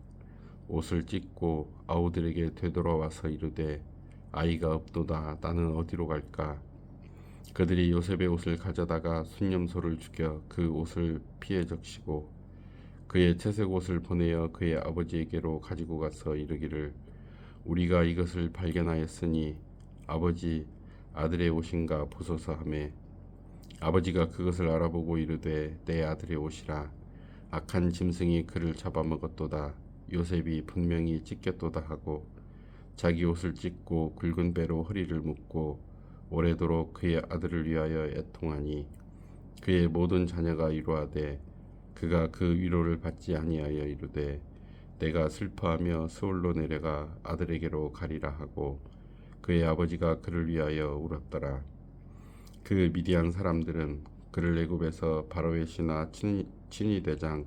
[SPEAKER 1] 옷을 찢고 아우들에게 되돌아와서 이르되 아이가 없도다. 나는 어디로 갈까? 그들이 요셉의 옷을 가져다가 순념소를 죽여 그 옷을 피에 적시고 그의 채색 옷을 보내어 그의 아버지에게로 가지고 가서 이르기를 우리가 이것을 발견하였으니 아버지 아들의 옷인가 보소서 하매 아버지가 그것을 알아보고 이르되 내 아들의 옷이라. 악한 짐승이 그를 잡아먹었도다. 요셉이 분명히 찢겼도다 하고 자기 옷을 찢고 굵은 배로 허리를 묶고 오래도록 그의 아들을 위하여 애통하니 그의 모든 자녀가 이루하되 그가 그 위로를 받지 아니하여 이르되 내가 슬퍼하며 스올로 내려가 아들에게로 가리라 하고 그의 아버지가 그를 위하여 울었더라. 그 미디안 사람들은 그를 애굽에서 바로의 신하 친위 대장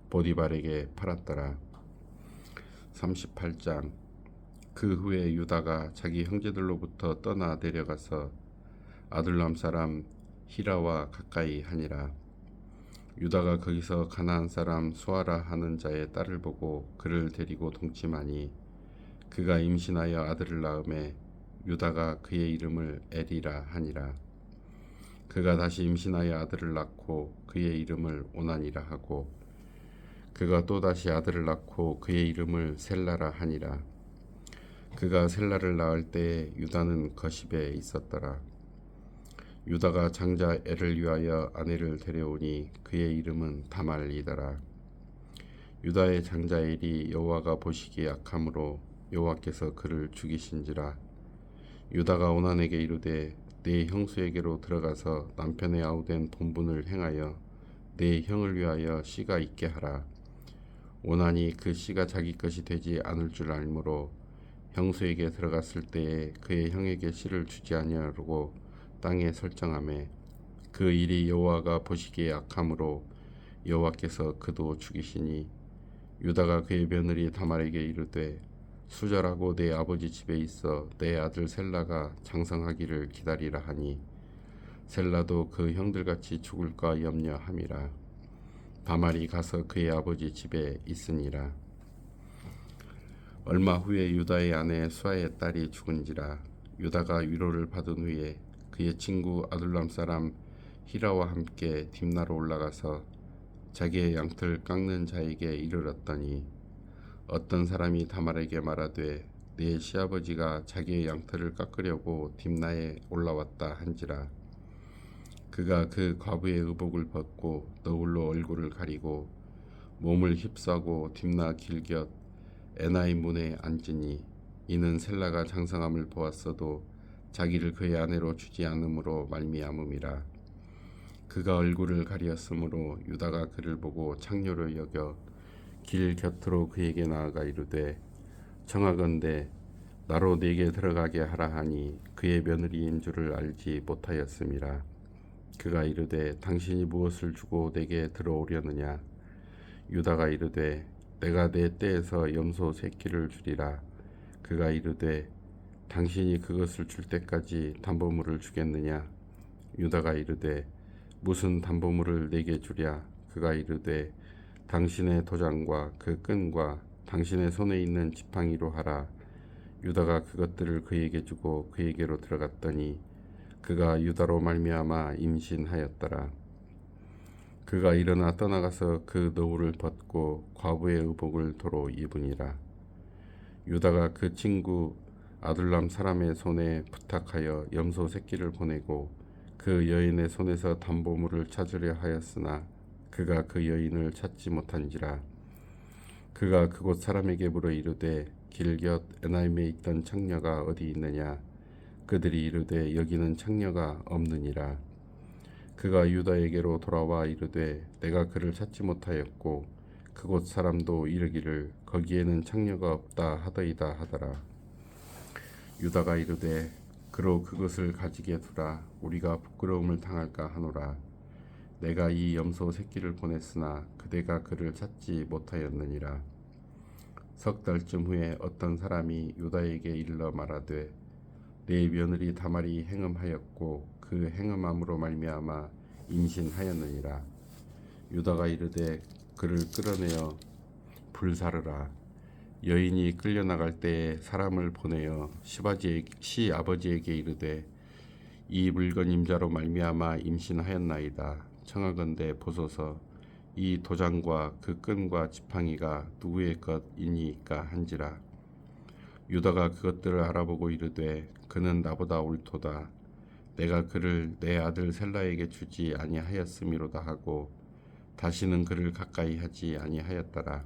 [SPEAKER 1] 보디발에게 팔았더라. 38장. 그 후에 유다가 자기 형제들로부터 떠나 내려가서 아둘람 사람 히라와 가까이 하니라. 유다가 거기서 가나안 사람 수아라 하는 자의 딸을 보고 그를 데리고 동침하니 그가 임신하여 아들을 낳음에 유다가 그의 이름을 에리라 하니라. 그가 다시 임신하여 아들을 낳고 그의 이름을 오난이라 하고 그가 또다시 아들을 낳고 그의 이름을 셀라라 하니라. 그가 셀라를 낳을 때에 유다는 거십에 있었더라. 유다가 장자 엘을 위하여 아내를 데려오니 그의 이름은 다말이더라. 유다의 장자 엘이 여호와가 보시기에 악함으로 여호와께서 그를 죽이신지라. 유다가 오난에게 이르되 내 형수에게로 들어가서 남편의 아우된 본분을 행하여 내 형을 위하여 씨가 있게 하라. 오난이 그 씨가 자기 것이 되지 않을 줄 알므로 형수에게 들어갔을 때에 그의 형에게 씨를 주지 아니하려고 땅에 설정하매 그 일이 여호와가 보시기에 악함으로 여호와께서 그도 죽이시니 유다가 그의 며느리 다말에게 이르되 수절하고 내 아버지 집에 있어 내 아들 셀라가 장성하기를 기다리라 하니 셀라도 그 형들같이 죽을까 염려함이라. 다말이 가서 그의 아버지 집에 있으니라. 얼마 후에 유다의 아내 수아의 딸이 죽은지라. 유다가 위로를 받은 후에 그의 친구 아둘람 사람 히라와 함께 딥나로 올라가서 자기의 양털 깎는 자에게 이르렀더니 어떤 사람이 다말에게 말하되 내 시아버지가 자기의 양털을 깎으려고 딥나에 올라왔다 한지라. 그가 그 과부의 의복을 벗고 너울로 얼굴을 가리고 몸을 휩싸고 딥나 길곁 에나의 문에 앉으니 이는 셀라가 장성함을 보았어도 자기를 그의 아내로 주지 않음으로 말미암음이라. 그가 얼굴을 가리었으므로 유다가 그를 보고 창녀로 여겨 길 곁으로 그에게 나아가 이르되 청하건대 나로 네게 들어가게 하라 하니 그의 며느리인 줄을 알지 못하였음이라. 그가 이르되 당신이 무엇을 주고 내게 들어오려느냐. 유다가 이르되 내가 내 떼에서 염소 새끼를 주리라. 그가 이르되 당신이 그것을 줄 때까지 담보물을 주겠느냐. 유다가 이르되 무슨 담보물을 내게 주랴. 그가 이르되 당신의 도장과 그 끈과 당신의 손에 있는 지팡이로 하라. 유다가 그것들을 그에게 주고 그에게로 들어갔더니 그가 유다로 말미암아 임신하였더라. 그가 일어나 떠나가서 그 너울을 벗고 과부의 의복을 도로 입으니라. 유다가 그 친구 아둘람 사람의 손에 부탁하여 염소 새끼를 보내고 그 여인의 손에서 담보물을 찾으려 하였으나 그가 그 여인을 찾지 못한지라. 그가 그곳 사람에게 물어 이르되 길곁 에나임에 있던 창녀가 어디 있느냐. 그들이 이르되 여기는 창녀가 없느니라. 그가 유다에게로 돌아와 이르되 내가 그를 찾지 못하였고 그곳 사람도 이르기를 거기에는 창녀가 없다 하더이다 하더라. 유다가 이르되 그로 그것을 가지게 두라. 우리가 부끄러움을 당할까 하노라. 내가 이 염소 새끼를 보냈으나 그대가 그를 찾지 못하였느니라. 석 달쯤 후에 어떤 사람이 유다에게 일러 말하되 내 며느리 다말이 행음하였고 그 행음함으로 말미암아 임신하였느니라. 유다가 이르되 그를 끌어내어 불사르라. 여인이 끌려나갈 때에 사람을 보내어 시 아버지에게 이르되 이 물건 임자로 말미암아 임신하였나이다. 청하건대 보소서 이 도장과 그 끈과 지팡이가 누구의 것이니까 한지라. 유다가 그것들을 알아보고 이르되 그는 나보다 옳도다. 내가 그를 내 아들 셀라에게 주지 아니하였음이로다 하고 다시는 그를 가까이 하지 아니하였더라.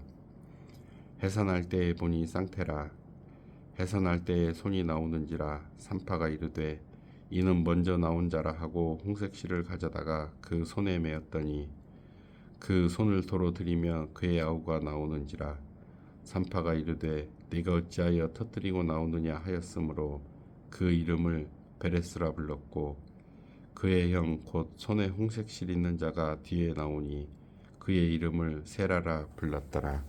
[SPEAKER 1] 해산할 때에 보니 쌍태라. 해산할 때에 손이 나오는지라. 산파가 이르되 이는 먼저 나온 자라 하고 홍색실을 가져다가 그 손에 메었더니 그 손을 도로 들이며 그의 아우가 나오는지라. 산파가 이르되 네가 어찌하여 터뜨리고 나오느냐 하였으므로 그 이름을 베레스라 불렀고 그의 형 곧 손에 홍색실 있는 자가 뒤에 나오니 그의 이름을 세라라 불렀더라.